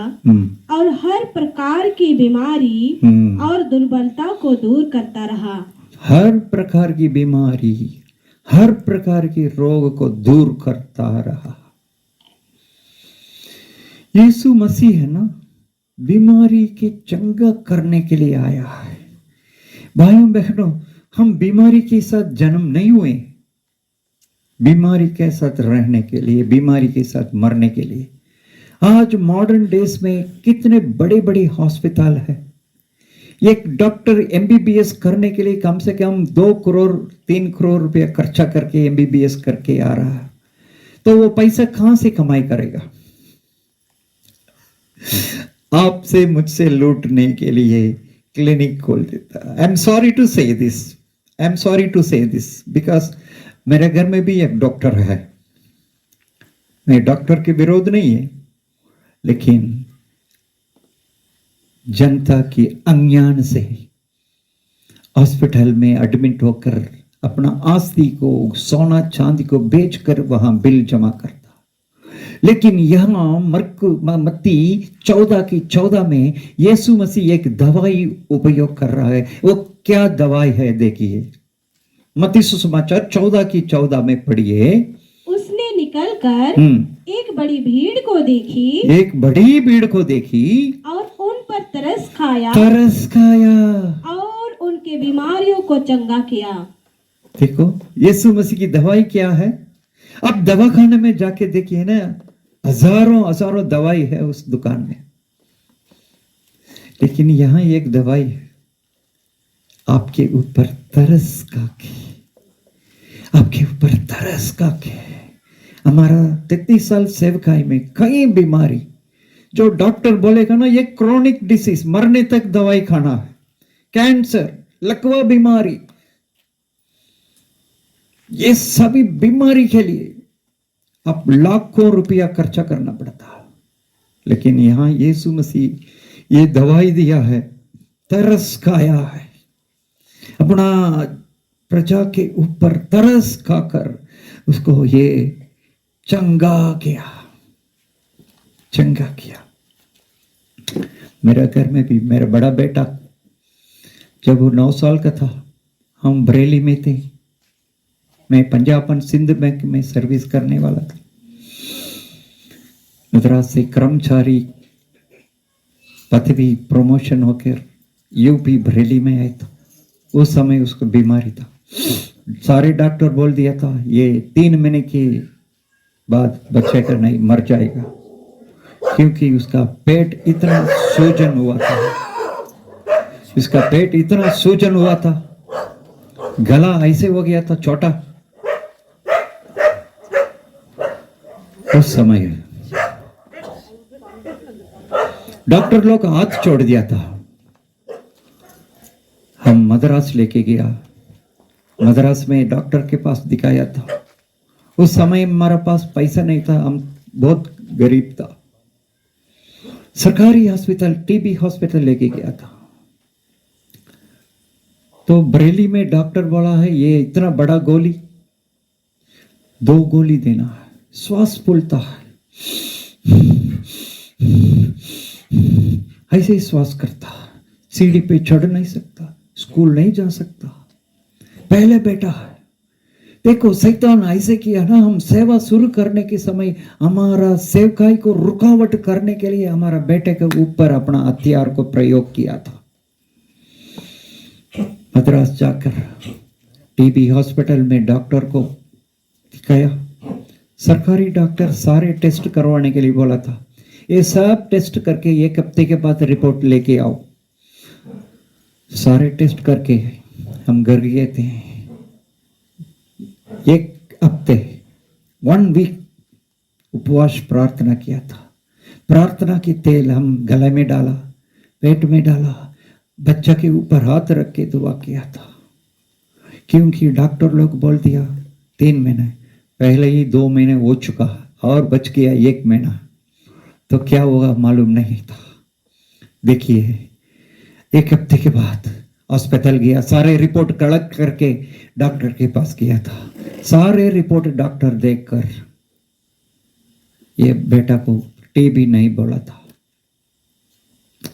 और हर प्रकार की बीमारी और दुर्बलता को दूर करता रहा।
हर प्रकार की बीमारी, हर प्रकार की रोग को दूर करता रहा। यीशु मसीह है ना, बीमारी के चंगा करने के लिए आया है। भाइयों बहनों, हम बीमारी के साथ जन्म नहीं हुए, बीमारी के साथ रहने के लिए, बीमारी के साथ मरने के लिए। आज मॉडर्न डेज में कितने बड़े बड़े हॉस्पिटल है। एक डॉक्टर एमबीबीएस करने के लिए कम से कम 2 करोड़ 3 करोड़ रुपया खर्चा करके एमबीबीएस करके आ रहा है, तो वो पैसा कहां से कमाई करेगा? आपसे मुझसे लूटने के लिए क्लिनिक खोल देता है। I am sorry to say this, I am sorry to say this, because मेरे घर में भी एक डॉक्टर है। मैं डॉक्टर के विरोध नहीं है, लेकिन जनता की अज्ञान से हॉस्पिटल में एडमिट होकर अपना आस्ती को, सोना चांदी को बेचकर वहां बिल जमा करता। लेकिन यहां मत्ती 14 की 14 में यीशु मसीह एक दवाई उपयोग कर रहा है। वो क्या दवाई है देखिए, मत्ती सुसमाचार 14 की 14 में पढ़िए।
उसने निकलकर एक बड़ी भीड़ को देखी,
एक बड़ी भीड़ को देखी
और उन पर तरस खाया और उनके बीमारियों को चंगा किया।
देखो यीशु मसीह की दवाई क्या है। अब दवाखाने में जाके देखिए ना, हजारों दवाई है उस दुकान में, लेकिन यहां एक दवाई है, आपके ऊपर तरस का के, आपके ऊपर तरस का के। हमारा 33 साल सेवकाई में कई बीमारी जो डॉक्टर बोलेगा ना, ये क्रोनिक डिसीज, मरने तक दवाई खाना है, कैंसर, लकवा बीमारी, ये सभी बीमारी के लिए अब लाखों रुपया खर्चा करना पड़ता है। लेकिन यहां यीशु मसीह ये दवाई दिया है, तरस खाया है, अपना प्रजा के ऊपर तरस खाकर उसको ये चंगा किया। मेरा घर में भी मेरा बड़ा बेटा जब वो 9 साल का था, हम बरेली में थे, मैं पंजाब एंड सिंध बैंक में सर्विस करने वाला था। मद्रास से कर्मचारी पदवी प्रमोशन होकर यूपी बरेली में आए तो उस समय उसको बीमारी था। सारे डॉक्टर बोल दिया था ये 3 महीने के बाद बच्चे का नहीं, मर जाएगा, क्योंकि उसका पेट इतना सूजन हुआ था, इसका पेट इतना सूजन हुआ था, गला ऐसे हो गया था छोटा। उस समय डॉक्टर लोग हाथ छोड़ दिया था। हम मद्रास लेके गया, मद्रास में डॉक्टर के पास दिखाया था। उस समय हमारा पास पैसा नहीं था, हम बहुत गरीब था। सरकारी हॉस्पिटल, टीबी हॉस्पिटल लेके गया था। तो बरेली में डॉक्टर बोला है ये इतना बड़ा गोली, 2 गोली देना है, श्वास फूलता है। ऐसे ही श्वास करता, सीढ़ी पे चढ़ नहीं सकता, स्कूल नहीं जा सकता। पहले बेटा है। देखो शैतान ऐसे किया ना, हम सेवा शुरू करने के समय हमारा सेवकाई को रुकावट करने के लिए हमारा बेटे के ऊपर अपना हथियार को प्रयोग किया था। मद्रास जाकर टीबी हॉस्पिटल में डॉक्टर को दिखाया। सरकारी डॉक्टर सारे टेस्ट करवाने के लिए बोला था। ये सब टेस्ट करके 1 हफ्ते के बाद रिपोर्ट लेके आओ। सारे टेस्ट करके हम घर गए थे। 1 हफ्ते 1 वीक उपवास प्रार्थना किया था। प्रार्थना की तेल हम गले में डाला, पेट में डाला, बच्चा के ऊपर हाथ रख के दुआ किया था। क्योंकि डॉक्टर लोग बोल दिया 3 महीने, पहले ही 2 महीने हो चुका और बच गया 1 महीना, तो क्या होगा मालूम नहीं था। देखिए 1 हफ्ते के बाद अस्पताल गया, सारे रिपोर्ट कलेक्ट करके डॉक्टर के पास गया था। सारे रिपोर्ट डॉक्टर देखकर ये बेटा को टीबी नहीं बोला था।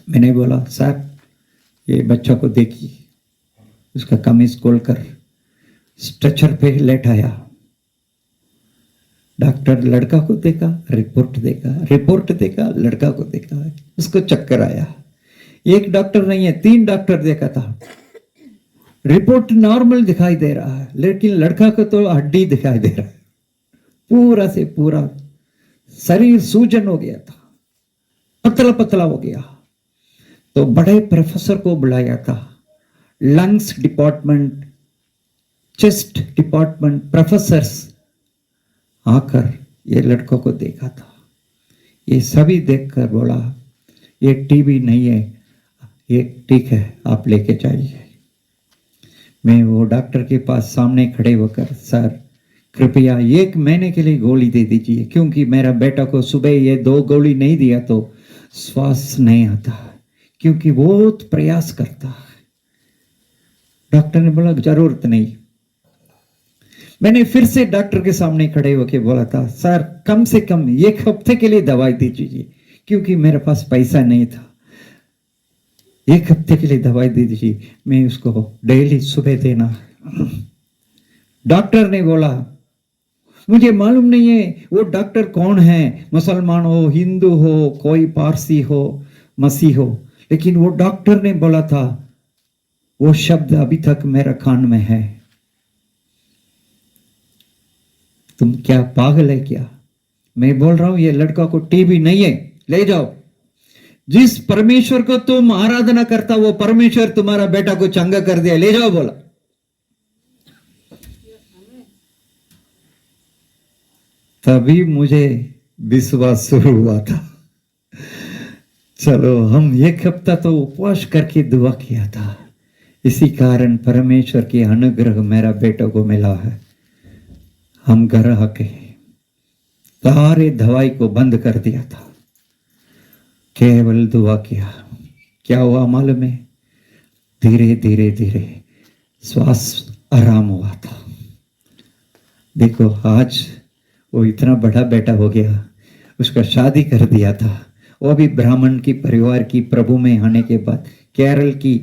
मैंने बोला साहब ये बच्चा को देखिए, उसका कमीज खोलकर स्ट्रेचर पे लेटाया। डॉक्टर लड़का को देखा, रिपोर्ट देखा, लड़का को देखा, उसको चक्कर आया। 1 डॉक्टर नहीं है, 3 डॉक्टर देखा था। रिपोर्ट नॉर्मल दिखाई दे रहा है, लेकिन लड़का को तो हड्डी दिखाई दे रहा है। पूरा से पूरा शरीर सूजन हो गया था, पतला पतला हो गया। तो बड़े प्रोफेसर को बुलाया था, lungs department, chest department professors आकर ये लड़कों को देखा था। ये सभी देखकर बोला ये टीबी नहीं है, ये ठीक है, आप लेके जाइए। मैं वो डॉक्टर के पास सामने खड़े होकर, सर कृपया 1 महीने के लिए गोली दे दीजिए, क्योंकि मेरा बेटा को सुबह ये 2 गोली नहीं दिया तो श्वास नहीं आता, क्योंकि बहुत प्रयास करता है। डॉक्टर ने बोला जरूरत नहीं। मैंने फिर से डॉक्टर के सामने खड़े होकर बोला था, सर कम से कम 1 हफ्ते के लिए दवाई दे दीजिए, क्योंकि मेरे पास पैसा नहीं था। 1 हफ्ते के लिए दवाई दे दीजिए, मैं उसको डेली सुबह देना। डॉक्टर ने बोला मुझे मालूम नहीं है वो डॉक्टर कौन है, मुसलमान हो, हिंदू हो, कोई पारसी हो, मसीह हो, लेकिन वो डॉक्टर ने बोला था, वो शब्द अभी तक मेरा कान में है, तुम क्या पागल है क्या? मैं बोल रहा हूं ये लड़का को टीबी नहीं है, ले जाओ। जिस परमेश्वर को तुम आराधना करता वो परमेश्वर तुम्हारा बेटा को चंगा कर दिया, ले जाओ बोला। तभी मुझे विश्वास शुरू हुआ था। चलो हम 1 हफ्ता तो उपवास करके दुआ किया था, इसी कारण परमेश्वर की अनुग्रह मेरा बेटा को मिला है। हम घर आके सारे दवाई को बंद कर दिया था, केवल दुआ किया। क्या हुआ मालूम है? धीरे धीरे धीरे श्वास आराम हुआ था। देखो आज वो इतना बड़ा बेटा हो गया, उसका शादी कर दिया था, वो भी ब्राह्मण की परिवार की, प्रभु में आने के बाद। केरल की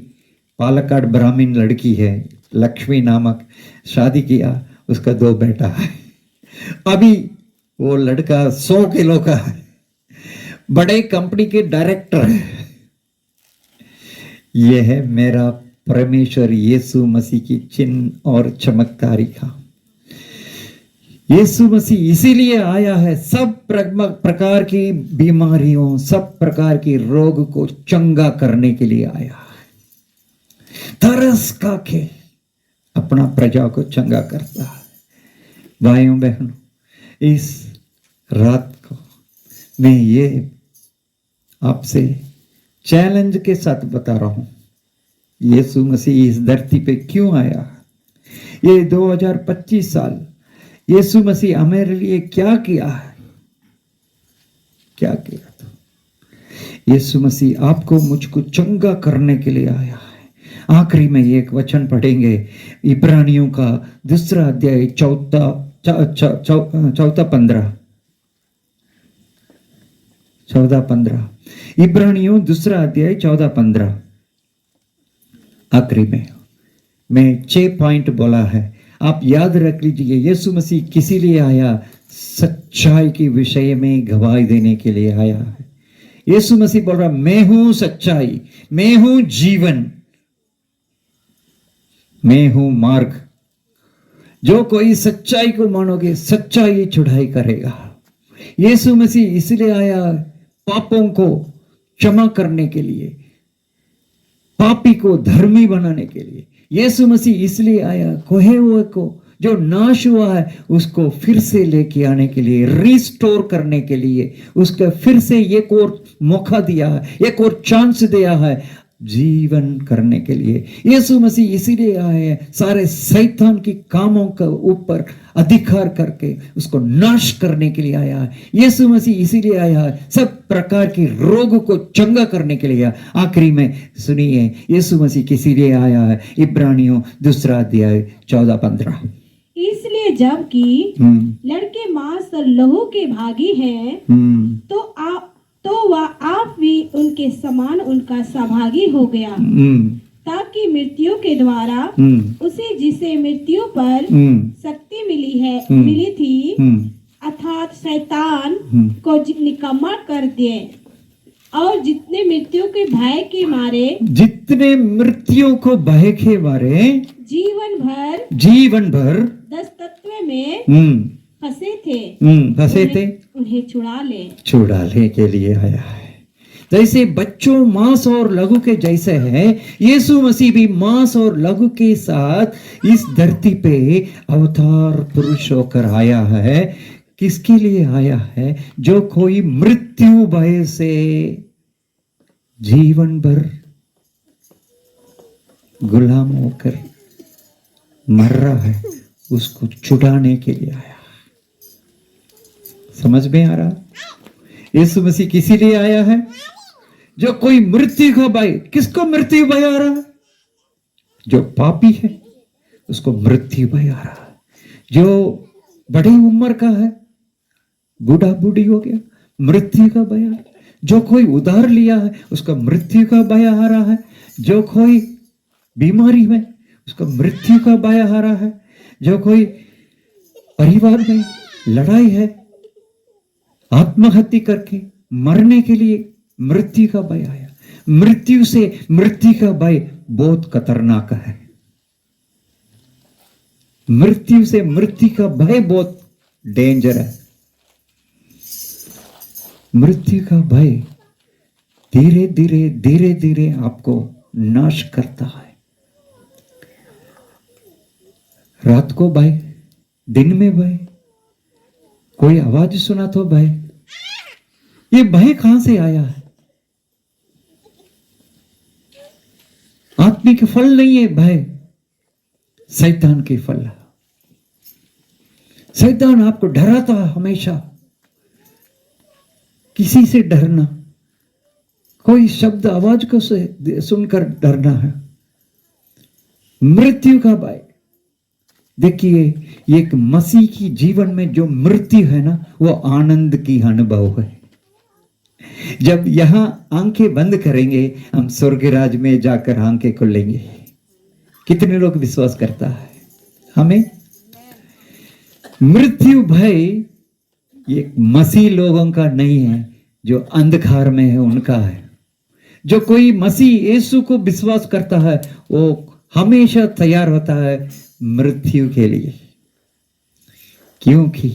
पालक्काड ब्राह्मण लड़की है, लक्ष्मी नामक, शादी किया, उसका 2 बेटा है। अभी वो लड़का 100 किलो का है, बड़े कंपनी के डायरेक्टर है। यह है मेरा परमेश्वर यीशु मसीह की चिन्ह और चमत्कारी का। यीशु मसीह इसीलिए आया है, सब प्रकार की बीमारियों, सब प्रकार की रोग को चंगा करने के लिए आया है। तरस खा के अपना प्रजा को चंगा करता है। भाइयों बहनों, इस रात को मैं ये आपसे चैलेंज के साथ बता रहा हूं, यीशु मसीह इस धरती पे क्यों आया। ये 2025 साल यीशु मसीह हमारे लिए क्या किया है, क्या किया था। यीशु मसीह आपको मुझको चंगा करने के लिए आया है। आखिरी में एक वचन पढ़ेंगे, इब्रानियों का 2 अध्याय 14 15। 14-15 इब्रानियों 2 अध्याय 14-15 आखिरी में मैं 6 पॉइंट बोला है, आप याद रख लीजिए। यीशु मसीह किसी लिए आया? सच्चाई के विषय में गवाही देने के लिए आया है। यीशु मसीह बोल रहा, मैं हूं सच्चाई, मैं हूं जीवन, मैं हूं मार्ग। जो कोई सच्चाई को मानोगे, सच्चाई चढ़ाई करेगा। यीशु मसीह इसलिए आया पापों को क्षमा करने के लिए, पापी को धर्मी बनाने के लिए। यीशु मसीह इसलिए आया खोए हुए को, जो नाश हुआ है उसको फिर से लेके आने के लिए, रिस्टोर करने के लिए, उसका फिर से एक और मौका दिया है, एक और चांस दिया है जीवन करने के लिए। यीशु मसीह इसीलिए आए हैं सारे शैतान की कामों के ऊपर अधिकार करके उसको नाश करने के लिए आया है। यीशु मसीह इसीलिए आया है सब प्रकार के रोगों को चंगा करने के लिए। आखिरी में सुनिए यीशु मसीह किसी लिए आया है, इब्रानियों 2 अध्याय 14-15।
इसलिए जबकि लड़के मांस और लहू के भागी हैं, तो वह आप भी उनके समान उनका सहभागी हो गया, ताकि मृत्यु के द्वारा उसे जिसे मृत्यु पर शक्ति मिली थी, अर्थात शैतान को निकम्मा कर दे, और जितने मृत्यु के भय के मारे जीवन भर दस्तत्व में फंसे थे उन्हें छुड़ाने के लिए आया है। जैसे बच्चों मांस और लहू के जैसे है, यीशु मसीह भी मांस और लहू के साथ इस धरती पे अवतार पुरुष होकर आया है। किसके लिए आया है? जो कोई मृत्यु भय से जीवन भर गुलाम होकर मर रहा है, उसको छुड़ाने के लिए आया। समझ में आ रहा? यीशु मसीह किसी लिए आया है? जो कोई मृत्यु का भय, किसको मृत्यु भय आ रहा है? जो पापी है उसको मृत्यु भय आ रहा है। जो बड़ी उम्र का है, बूढ़ा बूढ़ी हो गया, मृत्यु का भय आ रहा है। जो कोई उधार लिया है उसका मृत्यु का भय आ रहा है। जो कोई बीमारी में उसका मृत्यु का भय आ रहा है। जो कोई परिवार में लड़ाई है, आत्महत्या करके मरने के लिए मृत्यु का भय आया। मृत्यु का भय बहुत खतरनाक है। मृत्यु का भय बहुत डेंजर है। मृत्यु का भय धीरे धीरे आपको नाश करता है। रात को भय, दिन में भय, कोई आवाज सुना तो भय। ये भय कहां से आया है? आत्मिक फल नहीं है भय, शैतान के फल है। शैतान आपको डराता है हमेशा। किसी से डरना, कोई शब्द आवाज को सुनकर डरना है। मृत्यु का भय। देखिए एक मसीह की जीवन में जो मृत्यु है ना, वो आनंद की अनुभव है। जब यहां आंखें बंद करेंगे, हम स्वर्ग राज में जाकर आंखें खोलेंगे। कितने लोग विश्वास करता है? हमें मृत्यु भय ये मसीह लोगों का नहीं है, जो अंधकार में है उनका है। जो कोई मसीह यीशु को विश्वास करता है वो हमेशा तैयार होता है मृत्यु के लिए, क्योंकि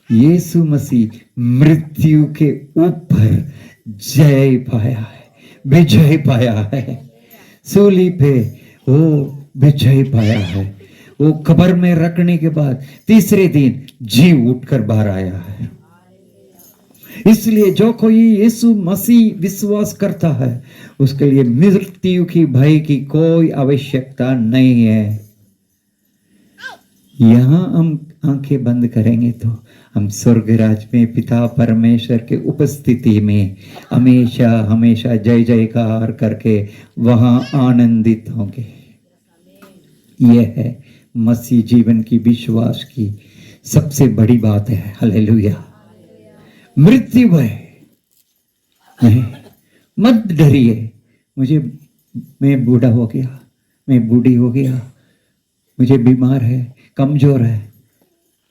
यीशु मसीह मृत्यु के ऊपर जय पाया है, विजय पाया है। सूली पे वो विजय पाया है। वो कब्र में रखने के बाद तीसरे दिन जी उठकर बाहर आया है। इसलिए जो कोई यीशु मसीह विश्वास करता है उसके लिए मृत्यु की भय की कोई आवश्यकता नहीं है। यहां हम आंखें बंद करेंगे तो हम स्वर्ग राज में पिता परमेश्वर के उपस्थिति में हमेशा हमेशा जय जयकार करके वहां आनंदित होंगे। यह है मसीह जीवन की विश्वास की सबसे बड़ी बात है। हालेलुया। मृत्यु भय
नहीं, मत डरिए, मैं बूढ़ा हो गया, मैं बूढ़ी हो गया, मुझे बीमार है, कमजोर है,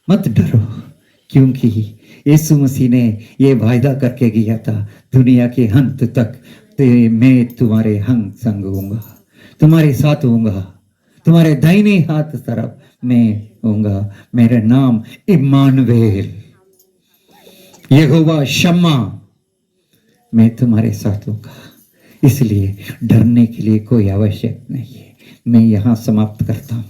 मत डरो, क्योंकि यीशु मसीह ने ये वायदा करके गया था, दुनिया के अंत तक मैं तुम्हारे संग होऊंगा, तुम्हारे साथ होऊंगा, तुम्हारे दाहिने हाथ तरफ मैं होऊंगा। मेरा नाम इम्मानुएल, यहोवा शम्मा, मैं तुम्हारे साथ होऊंगा। इसलिए डरने के लिए कोई आवश्यक नहीं है। मैं यहाँ समाप्त करता हूँ।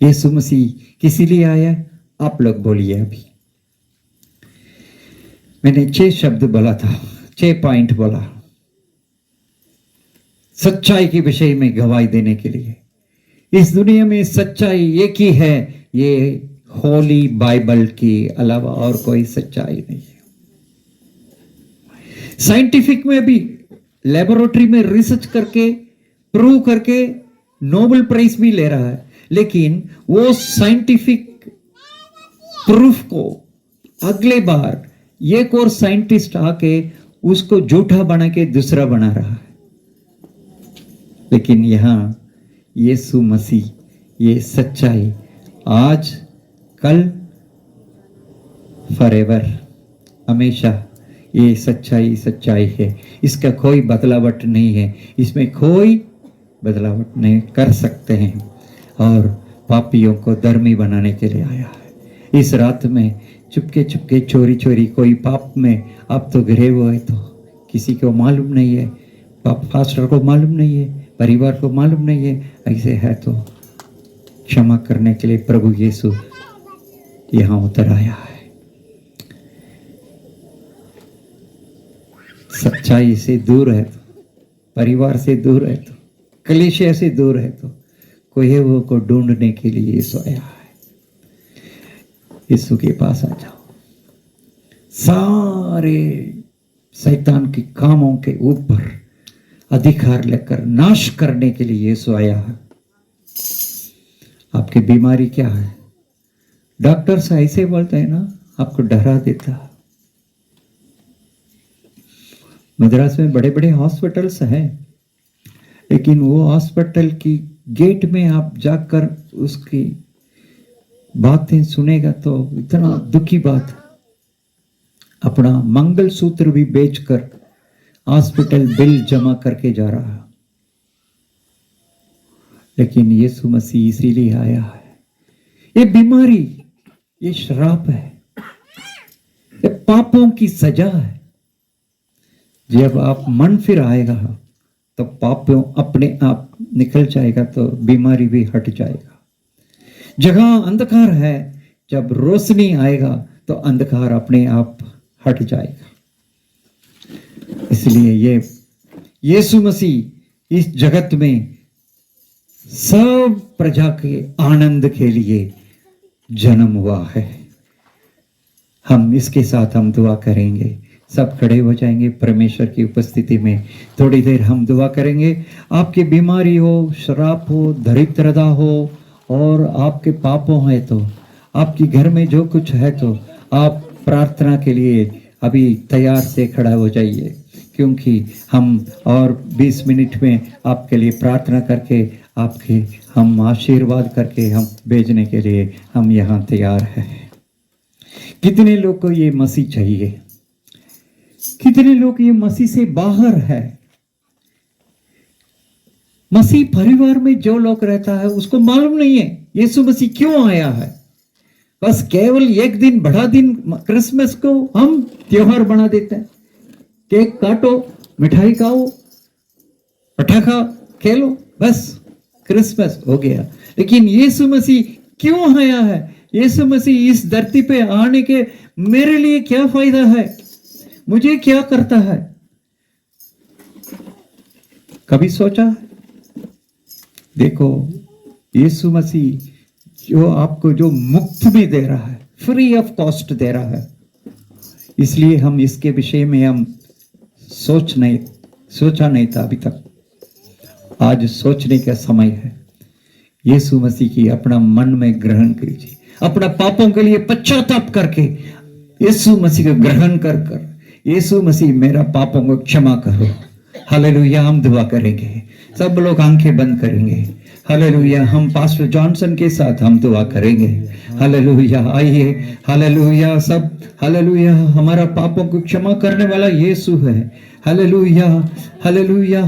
यीशु मसीह किसी लिए आया? आप लोग बोलिए। अभी मैंने 6 शब्द बोला था, 6 पॉइंट बोला, सच्चाई के विषय में गवाही देने के लिए। इस दुनिया में सच्चाई एक ही है, ये होली बाइबल के अलावा और कोई सच्चाई नहीं है। साइंटिफिक में भी लेबोरेटरी में रिसर्च करके प्रूव करके नोबेल प्राइज भी ले रहा है, लेकिन वो साइंटिफिक प्रूफ को अगले बार एक और साइंटिस्ट आके उसको झूठा बना के दूसरा बना रहा है। लेकिन यहां यीशु मसीह, ये सच्चाई आज, कल, फॉरएवर, हमेशा ये सच्चाई है। इसका कोई बदलावट नहीं है, इसमें कोई बदलावट नहीं कर सकते हैं। और पापियों को धर्मी बनाने के लिए आया है। इस रात में चुपके चुपके चोरी चोरी कोई पाप में आप तो गिरे हुए, तो किसी को मालूम नहीं है, पाप पास्टर को मालूम नहीं है, परिवार को मालूम नहीं है, ऐसे है तो क्षमा करने के लिए प्रभु यीशु यहाँ उतर आया है। सच्चाई से दूर है तो, परिवार से दूर है तो, कलीसिया से दूर है तो, कोहेवो को ढूंढने के लिए यीशु आया है। यीशु के पास आ जाओ। सारे शैतान के कामों के ऊपर अधिकार लेकर नाश करने के लिए यीशु आया है। आपकी बीमारी क्या है? डॉक्टर ऐसे बोलते हैं ना, आपको डरा देता। मद्रास में बड़े बड़े हॉस्पिटल्स हैं, लेकिन वो हॉस्पिटल की गेट में आप जाकर उसकी बातें सुनेगा तो इतना दुखी बात, अपना मंगलसूत्र भी बेचकर हॉस्पिटल बिल जमा करके जा रहा है। लेकिन यीशु मसीह इसीलिए आया है। ये बीमारी, ये श्राप है, ये पापों की सजा है। जब आप मन फिर आएगा तो पापों अपने आप निकल जाएगा, तो बीमारी भी हट जाएगा। जहां अंधकार है, जब रोशनी आएगा तो अंधकार अपने आप हट जाएगा। इसलिए ये यीशु मसीह इस जगत में सब प्रजा के आनंद के लिए जन्म हुआ है। हम इसके साथ हम दुआ करेंगे। सब खड़े हो जाएंगे परमेश्वर की उपस्थिति में। थोड़ी देर हम दुआ करेंगे। आपकी बीमारी हो, श्राप हो, दरिद्रता हो और आपके पापों है तो, आपके घर में जो कुछ है तो, आप प्रार्थना के लिए अभी तैयार से खड़ा हो जाइए, क्योंकि हम और 20 मिनट में आपके लिए प्रार्थना करके, आपके हम आशीर्वाद करके हम भेजने के लिए हम यहाँ तैयार हैं। कितने लोग को ये मसीह चाहिए? कितने लोग ये मसीह से बाहर है? मसीह परिवार में जो लोग रहता है उसको मालूम नहीं है यीशु मसीह क्यों आया है। बस केवल एक दिन, बड़ा दिन, क्रिसमस को हम त्योहार बना देते हैं। केक काटो, मिठाई खाओ, पटाखा खेलो, बस क्रिसमस हो गया। लेकिन यीशु मसीह क्यों आया है? यीशु मसीह इस धरती पे आने के मेरे लिए क्या फायदा है? मुझे क्या करता है? कभी सोचा है? देखो, यीशु मसीह जो आपको जो मुफ्त में दे रहा है, फ्री ऑफ कॉस्ट दे रहा है, इसलिए हम इसके विषय में हम सोचा नहीं था अभी तक। आज सोचने का समय है। यीशु मसीह की अपना मन में ग्रहण कीजिए। अपना पापों के लिए पश्चाताप करके यीशु मसीह को ग्रहण कर यीशु मसीह मेरा पापों को क्षमा करो। हालेलुया। हम दुआ करेंगे, सब लोग आंखें बंद करेंगे। हालेलुया। हम पास्टर जॉनसन के साथ हम दुआ करेंगे। हालेलुया। आइए, हालेलुया। सब हालेलुया। हमारा पापों को क्षमा करने वाला यीशु है। Hallelujah, hallelujah.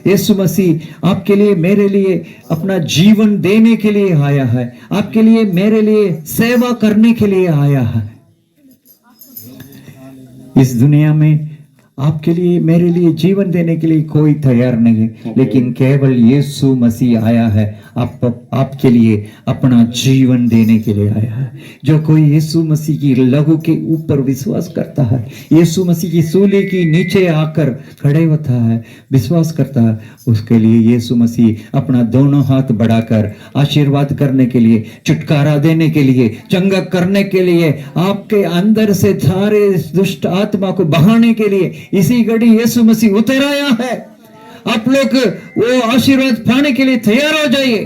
यीशु मसीह आपके लिए, मेरे लिए अपना जीवन देने के लिए आया है, आपके लिए, मेरे लिए सेवा करने के लिए आया है। इस दुनिया में आपके लिए, मेरे लिए जीवन देने के लिए कोई तैयार नहीं है, लेकिन केवल यीशु मसीह आया है आपके लिए अपना जीवन देने के लिए आया है। जो कोई यीशु मसीह की लहू के ऊपर विश्वास करता है, यीशु मसीह की सूली के नीचे आकर खड़े होता है, विश्वास करता है, उसके लिए यीशु मसीह अपना दोनों हाथ बढ़ाकर आशीर्वाद करने के लिए, छुटकारा देने के लिए, चंगा करने के लिए, आपके अंदर से सारे दुष्ट आत्मा को बहाने के लिए इसी घड़ी यीशु मसीह उतर आया है। आप लोग वो आशीर्वाद पाने के लिए तैयार हो जाइए,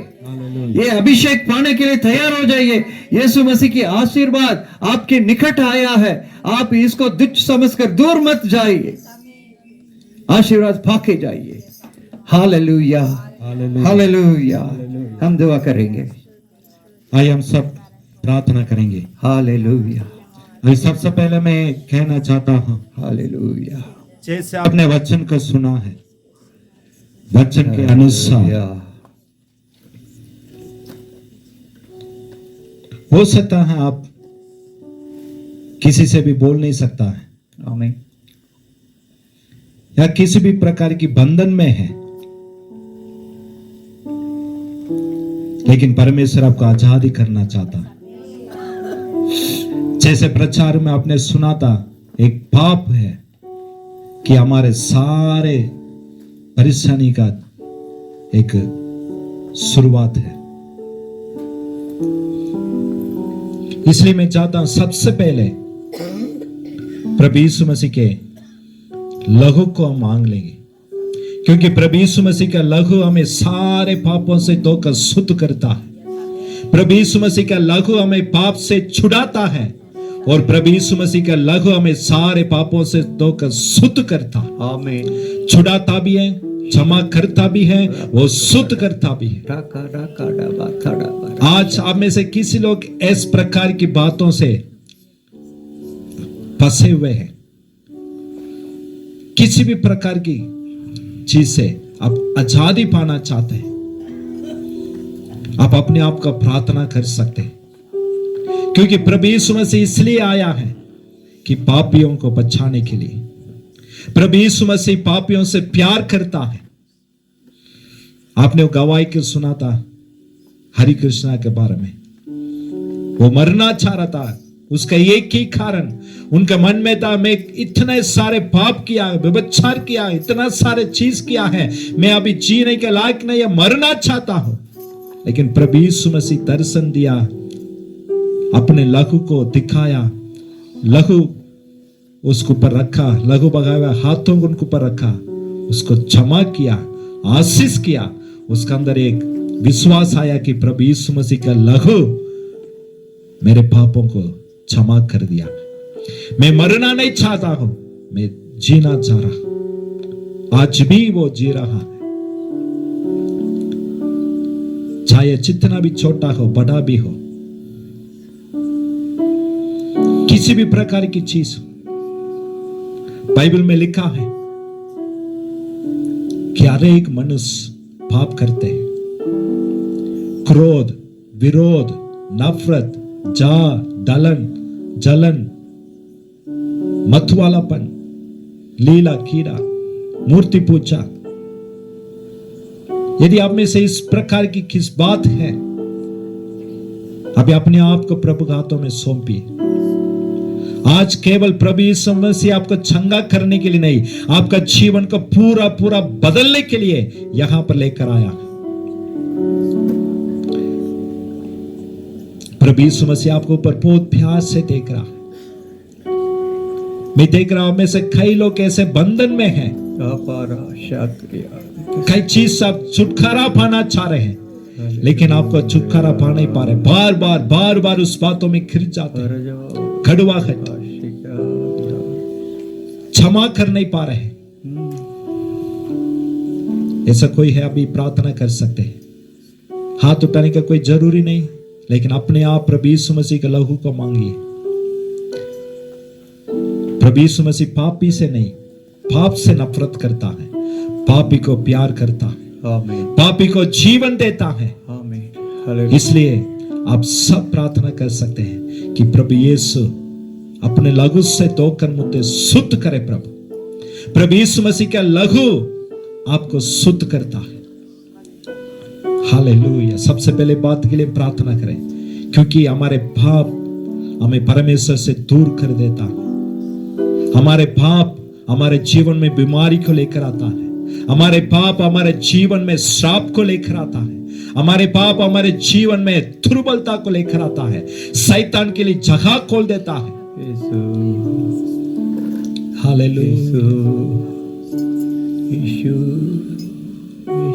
ये अभिषेक पाने के लिए तैयार हो जाइए। यीशु मसीह की आशीर्वाद आपके निकट आया है, आप इसको तुच्छ समझकर दूर मत जाइए, आशीर्वाद पाके जाइए। Hallelujah, hallelujah. हम दुआ करेंगे,
आइए हम सब प्रार्थना करेंगे।
हालेलुया।
सबसे पहले मैं कहना चाहता हूँ,
हालेलुया।
जैसे आपने वचन को सुना है, वचन के अनुसार हो सकता है आप किसी से भी बोल नहीं सकता है,
आमीन।
या किसी भी प्रकार की बंधन में है, लेकिन परमेश्वर आपको आजादी करना चाहता है। जैसे प्रचार में आपने सुना था, एक पाप है कि हमारे सारे परेशानी का एक शुरुआत है। इसलिए मैं चाहता हूं सबसे पहले प्रभु यीशु मसीह के लहू को हम मांग लेंगे, क्योंकि प्रभु यीशु मसीह का लहू हमें सारे पापों से धोकर शुद्ध करता है। प्रभु यीशु मसीह का लहू हमें पाप से छुड़ाता है, और प्रभु यीशु मसीह का लहू हमें सारे पापों से धोकर शुद्ध करता है।
आमीन।
छुड़ाता भी है, क्षमा करता भी है, वो शुद्ध करता भी है। आज आप में से किसी लोग इस प्रकार की बातों से फंसे हुए हैं, किसी भी प्रकार की चीज से आप आजादी पाना चाहते हैं, आप अपने आप का प्रार्थना कर सकते हैं, क्योंकि प्रभु यीशु मसीह इसलिए आया है कि पापियों को बचाने के लिए। प्रभु यीशु मसीह पापियों से प्यार करता है। आपने वो गवाही को सुना था हरि कृष्णा के बारे में, वो मरना चाह रहा था, उसका एक ही कारण उनके मन में था, मैं इतने सारे पाप किया, व्यभिचार किया, इतना सारे चीज किया है, मैं अभी जीने के लायक नहीं है, मरना चाहता हूं। लेकिन प्रभु यीशु मसीह दर्शन दिया, अपने लहू को दिखाया, लहू उसके ऊपर रखा, लहू बगाया, हाथों को उनके ऊपर रखा, उसको क्षमा किया, आशीष किया। उसके अंदर एक विश्वास आया कि प्रभु यीशु मसीह का लहू मेरे पापों को क्षमा कर दिया। मैं मरना नहीं चाहता हूं, मैं जीना चाह रहा। आज भी वो जी रहा है, चाहे जितना भी छोटा हो, बड़ा भी हो, किसी भी प्रकार की चीज हो। बाइबल में लिखा है कि हर एक मनुष्य पाप करते हैं। क्रोध, विरोध, नफरत, जलन, मतवालापन, लीला, कीड़ा, मूर्ति पूजा। यदि आप में से इस प्रकार की किस बात है, अभी अपने आप को प्रभु के हाथों में सौंपिए। आज केवल प्रभु यीशु मसीह आपको चंगा करने के लिए नहीं, आपका जीवन को पूरा पूरा बदलने के लिए यहां पर लेकर आया। प्रभु यीशु मसीह आपको ऊपर बहुत प्यार से देख रहा है। मैं देख रहा हूं में से कई लोग ऐसे बंधन में हैं, कई चीज से आप छुटकारा पाना चाह रहे हैं, लेकिन आपको छुटकारा पा नहीं पा रहे, बार बार उस बातों में खिर जाते हैं। कड़वाहट, क्षमा कर नहीं पा रहे, ऐसा कोई है अभी प्रार्थना कर सकते हैं। हाथ उठाने का कोई जरूरी नहीं, लेकिन अपने आप प्रभु यीशु मसीह के लहू को मांगिए। प्रभु यीशु मसीह पापी से नहीं, पाप से नफरत करता है, पापी को प्यार करता है,
आमीन,
पापी को जीवन देता है।
आमीन, हालेलुया।
इसलिए आप सब प्रार्थना कर सकते हैं कि प्रभु यीशु अपने लहू से धोकर मुझे शुद्ध करे। प्रभु यीशु मसीह का लहू आपको शुद्ध करता है। हालेलुया। सबसे पहले बात के लिए प्रार्थना करें, क्योंकि हमारे पाप हमें परमेश्वर से दूर कर देता है। हमारे पाप हमारे जीवन में बीमारी को लेकर आता है, हमारे पाप हमारे जीवन में श्राप को लेकर आता है, हमारे पाप हमारे जीवन में दुर्बलता को लेकर आता है, शैतान के लिए जगह खोल देता है। हालेलुया।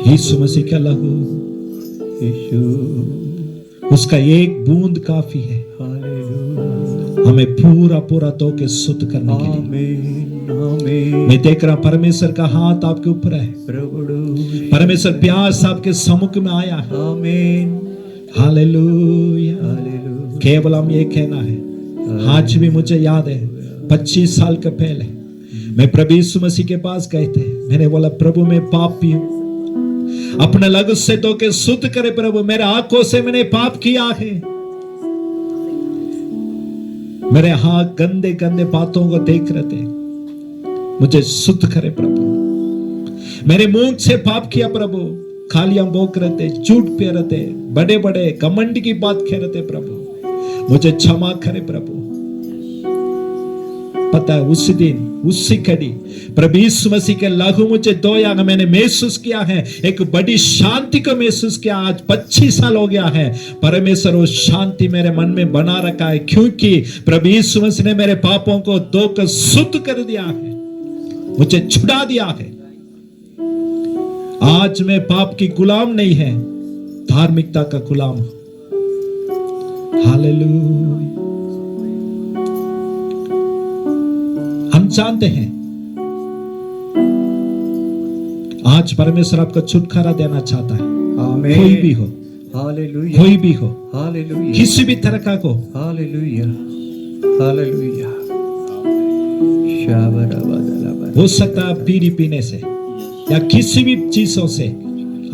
यीशु मसीह का लहू, उसका एक बूंद काफी है हमें पूरा पूरा धो के शुद्ध करने के लिए। मैं देख रहा परमेश्वर का हाथ आपके ऊपर है, परमेश्वर प्यास आपके सम्मुख में आया है। हालेलुया। केवल हम ये कहना है, आज भी मुझे याद है 25 साल के पहले मैं प्रभु यीशु मसीह के पास गए थे। मैंने बोला, प्रभु मैं पापी हूं, अपने लहू से धो के शुद्ध करे प्रभु, मेरे आंखों से मैंने पाप किया है, मेरे हाथ गंदे गंदे बातों को देख रहे थे, मुझे शुद्ध करे प्रभु। मेरे मुंह से पाप किया प्रभु, खालियां बोक रहे थे, झूठ पे रहे थे, बड़े बड़े घमंड की बात कह रहे थे प्रभु, मुझे क्षमा करे प्रभु। पता है उसी दिन उसी घड़ी प्रभु यीशु मसीह के लहू मुझे धोया, मैंने महसूस किया है, एक बड़ी शांति को महसूस किया। आज 25 साल हो गया है, परमेश्वर वो शांति मेरे मन में बना रखा है, क्योंकि प्रभु यीशु मसीह ने मेरे पापों को धोकर शुद्ध कर दिया है, मुझे छुड़ा दिया है। आज मैं पाप की गुलाम नहीं है, धार्मिकता का गुलाम हूं। हालेलुया। हम जानते हैं आज परमेश्वर आपको छुटकारा देना चाहता है।
आमीन।
कोई भी हो,
हालेलुया,
कोई भी हो,
हालेलुया,
किसी भी तरह का को।
Hallelujah, hallelujah. शाबराबादलाबा।
हो सकता है बीड़ी पीने से या किसी भी चीजों से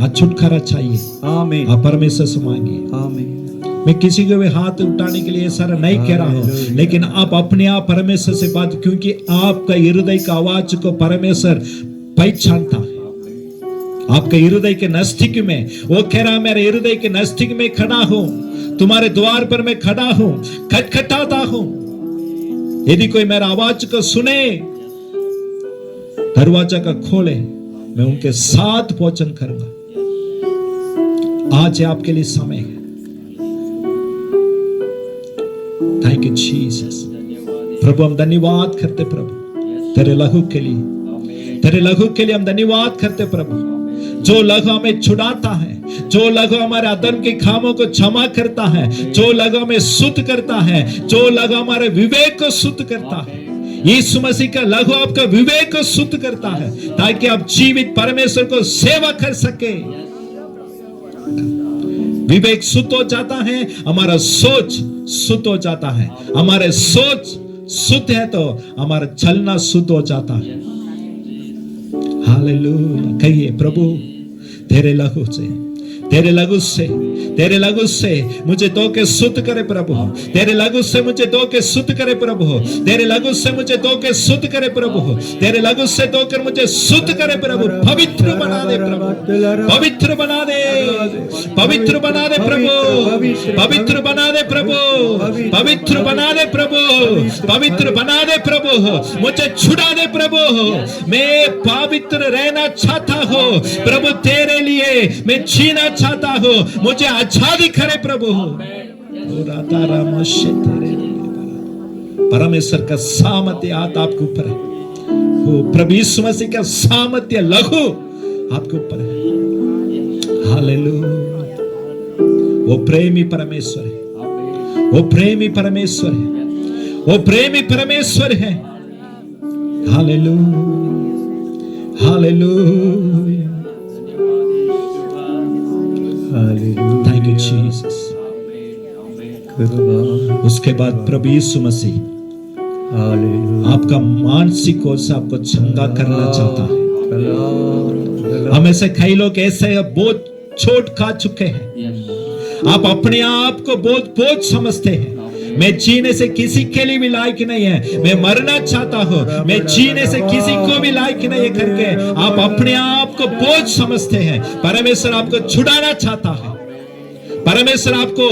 आज छुटकारा चाहिए,
आमीन,
आप परमेश्वर से मांगिए।
आमीन।
मैं किसी को भी हाथ उठाने के लिए सारा नहीं कह रहा हूं, लेकिन आप अपने आप परमेश्वर से बात, क्योंकि आपका हृदय का आवाज को परमेश्वर पहचानता है। आपके हृदय के नजदीक में वो कह रहा, मेरे हृदय के नजदीक में खड़ा हूं, तुम्हारे द्वार पर मैं खड़ा हूं, खटखटाता हूं, यदि कोई मेरा आवाज को सुने, दरवाजा का खोले, मैं उनके साथ भोजन करूंगा। आज आपके लिए समय है। Thank you Jesus. प्रभु हम धन्यवाद करते प्रभु तेरे लहू के लिए, तेरे लहू के लिए हम धन्यवाद करते प्रभु। जो लहू हमें छुड़ाता है, जो लहू हमारे अधर्म के कामों को क्षमा करता है, जो लहू हमें शुद्ध करता है, जो लहू हमारे विवेक को शुद्ध करता है। यीशु मसीह का लहू आपका विवेक को शुद्ध करता है, ताकि आप जीवित परमेश्वर को सेवा कर सके। विवेक शुद्ध हो जाता है, हमारा सोच शुद्ध हो जाता है, हमारे सोच शुद्ध है तो हमारा चलना शुद्ध हो जाता है। हालेलुया। कहिए, प्रभु तेरे लहू से, तेरे लहू से, तेरे लहू से मुझे धो के शुद्ध करे प्रभु, तेरे लहू से मुझे धो के शुद्ध करे प्रभु, तेरे लहू से मुझे धो के शुद्ध करे प्रभु, तेरे लहू से धोकर मुझे शुद्ध करे प्रभु। पवित्र बना दे प्रभु, पवित्र बना दे, पवित्र बना दे प्रभु, पवित्र बना दे प्रभु, पवित्र बना दे प्रभु, पवित्र बना दे प्रभु, मुझे छुड़ा दे प्रभु। मैं पवित्र रहना चाहता हूँ प्रभु, तेरे लिए मैं जीना चाहता हूँ, मुझे आजादी करे प्रभु। परमेश्वर का सामर्थ्य हाथ आपके ऊपर है, वो प्रभु यीशु मसीह का सामर्थ्य लहू आपके ऊपर है। हालेलुया। वो प्रेमी परमेश्वर है, वो प्रेमी परमेश्वर है, वो प्रेमी परमेश्वर है। Hallelujah, hallelujah, thank you Jesus. उसके बाद प्रभु यीशु मसीह आपका मानसिक ओर से आपको चंगा करना चाहता है। हमें से कई लोग ऐसे बहुत चोट खा चुके हैं, आप अपने आप को बहुत बोझ समझते हैं। मैं जीने से किसी के लिए भी लायक नहीं है, मैं मरना चाहता हूं, मैं जीने से किसी को भी लायक नहीं है करके आप अपने आप को बोझ समझते हैं। परमेश्वर आपको छुड़ाना चाहता है, परमेश्वर आपको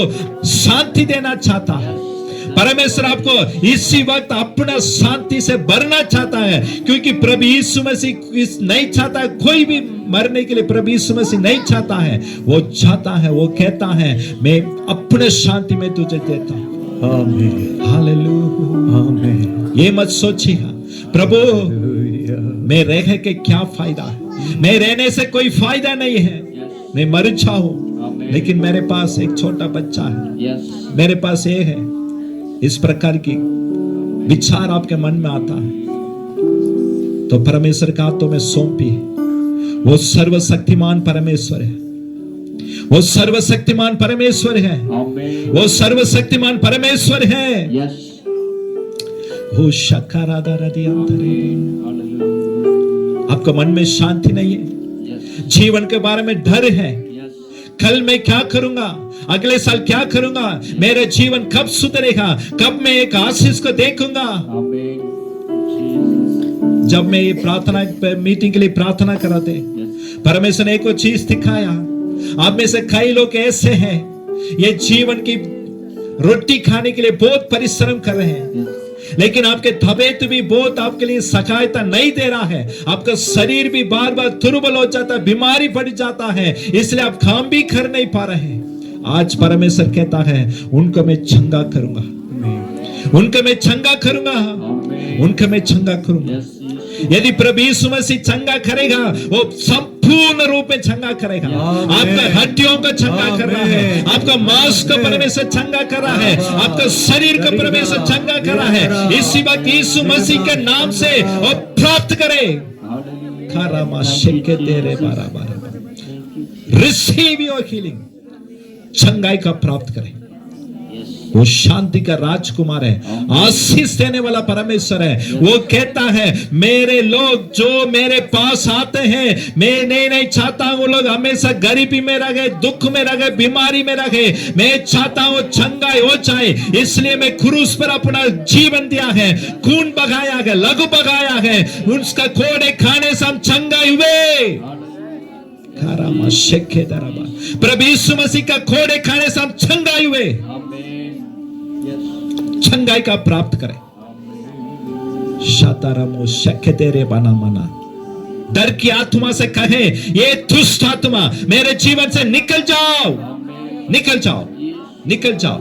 शांति देना चाहता है, परमेश्वर आपको इसी वक्त अपना शांति से भरना चाहता है। क्योंकि प्रभु यीशु मसीह नहीं चाहता है कोई भी मरने के लिए, प्रभु यीशु मसीह नहीं चाहता है, वो चाहता है, वो कहता है मैं अपने शांति में तुझे देता हूं। आमीन, हालेलुया, आमीन। ये मत सोचिएगा प्रभु मैं रह के क्या फायदा है, मैं रहने से कोई फायदा नहीं है, मैं मर जाऊं लेकिन मेरे पास एक छोटा बच्चा है, मेरे पास ये है। इस प्रकार की विचार आपके मन में आता है तो परमेश्वर का हाथों में सौंपी है। वो सर्वशक्तिमान परमेश्वर है, वो सर्वशक्तिमान परमेश्वर है, वो सर्वशक्तिमान परमेश्वर है। वो आपको मन में शांति नहीं है, जीवन के बारे में डर है, कल मैं क्या करूंगा, अगले साल क्या करूंगा, मेरा जीवन कब सुधरेगा, कब मैं एक आशीष को देखूंगा। जब मैं ये प्रार्थना मीटिंग के लिए प्रार्थना करा थे, परमेश्वर ने एक चीज दिखाया। आप में से कई लोग ऐसे हैं, ये जीवन की रोटी खाने के लिए बहुत परिश्रम कर रहे हैं, लेकिन आपके तबीयत भी बहुत आपके लिए सहायता नहीं दे रहा है, आपका शरीर भी बार बार दुर्बल हो जाता है, बीमारी बढ़ जाता है, इसलिए आप काम भी कर नहीं पा रहे हैं। आज परमेश्वर कहता है उनको मैं चंगा करूंगा, उनको मैं चंगा करूंगा, उनको मैं चंगा करूंगा। यदि प्रभु यीशु मसीह चंगा करेगा, वो संपूर्ण रूप में चंगा करेगा। आपका हड्डियों को चंगा कर रहा है, आपका मांस को परमेश्वर चंगा कर रहा है, आपका शरीर को परमेश्वर चंगा कर रहा है। इसी वक्त यीशु मसीह के नाम से और प्राप्त करे। रिसीव योर हीलिंग, चंगाई का प्राप्त करें। वो शांति का राजकुमार है, आशीष देने वाला परमेश्वर है। वो कहता है मेरे लोग जो मेरे पास आते हैं, मैं नहीं चाहता वो लोग हमेशा गरीबी में रहे, दुख में रहे, बीमारी में रहे। मैं चाहता हूं चंगाई हो जाए, इसलिए मैं क्रूस पर अपना जीवन दिया है, खून बगाया है, लहू बगाया है, उसका कोड़े खाने से हम चंगाई हुए। प्रभु यीशु मसीह का कोड़े खाने से हम चंगाई हुए। चंगाई का प्राप्त करें। शातारामो शक्य तेरे बना मना, डर की आत्मा से कहे ये दुष्ट आत्मा मेरे जीवन से निकल जाओ, निकल जाओ, निकल जाओ।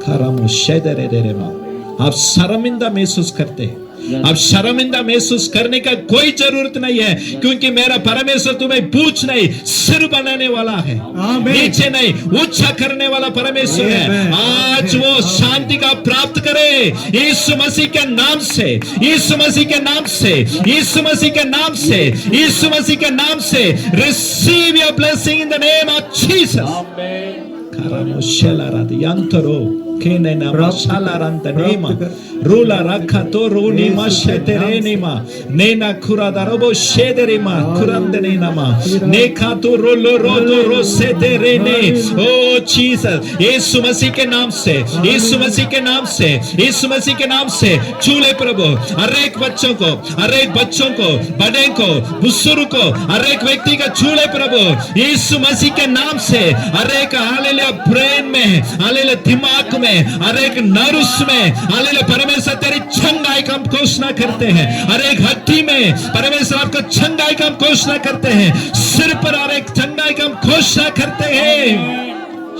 खरामो शेदरे देरे मां, आप शर्मिंदा महसूस करते हैं, अब शर्मिंदा महसूस करने का कोई जरूरत नहीं है, क्योंकि मेरा परमेश्वर तुम्हें पूछ नहीं सिर बनाने वाला है, नीचे नहीं ऊंचा करने वाला परमेश्वर है। आज वो शांति का प्राप्त करे यीशु मसीह के नाम से, यीशु मसीह के नाम से, यीशु मसीह के नाम से, यीशु मसीह के नाम से। Receive your blessing in the name of Jesus. Karamo shela radi yantoro kene na mashala ranta nema rula rakha to roni ma shetere nema nena kurada robo shedere ma kurande nema ma nekha to rolo rodo rosetere ne। Oh Jesus, यीशु मसीह के नाम से, यीशु मसीह के नाम से, यीशु मसीह के नाम से छूले प्रभु हर एक बच्चों को, हर एक बच्चों को, बड़े को, बुजुर्ग को, हर एक व्यक्ति का छूले प्रभु यीशु मसीह के नाम से। हर एक हालेलुया ब्रेन में, हालेलुया दिमाग में, हर एक नर्व्स में, हालेलुया परमेश्वर तेरी चंगाई का हम घोषणा करते हैं। हर एक हड्डी में परमेश्वर आपको चंगाई का हम घोषणा करते हैं, सिर पर हर एक चंगाई का हम घोषणा करते हैं।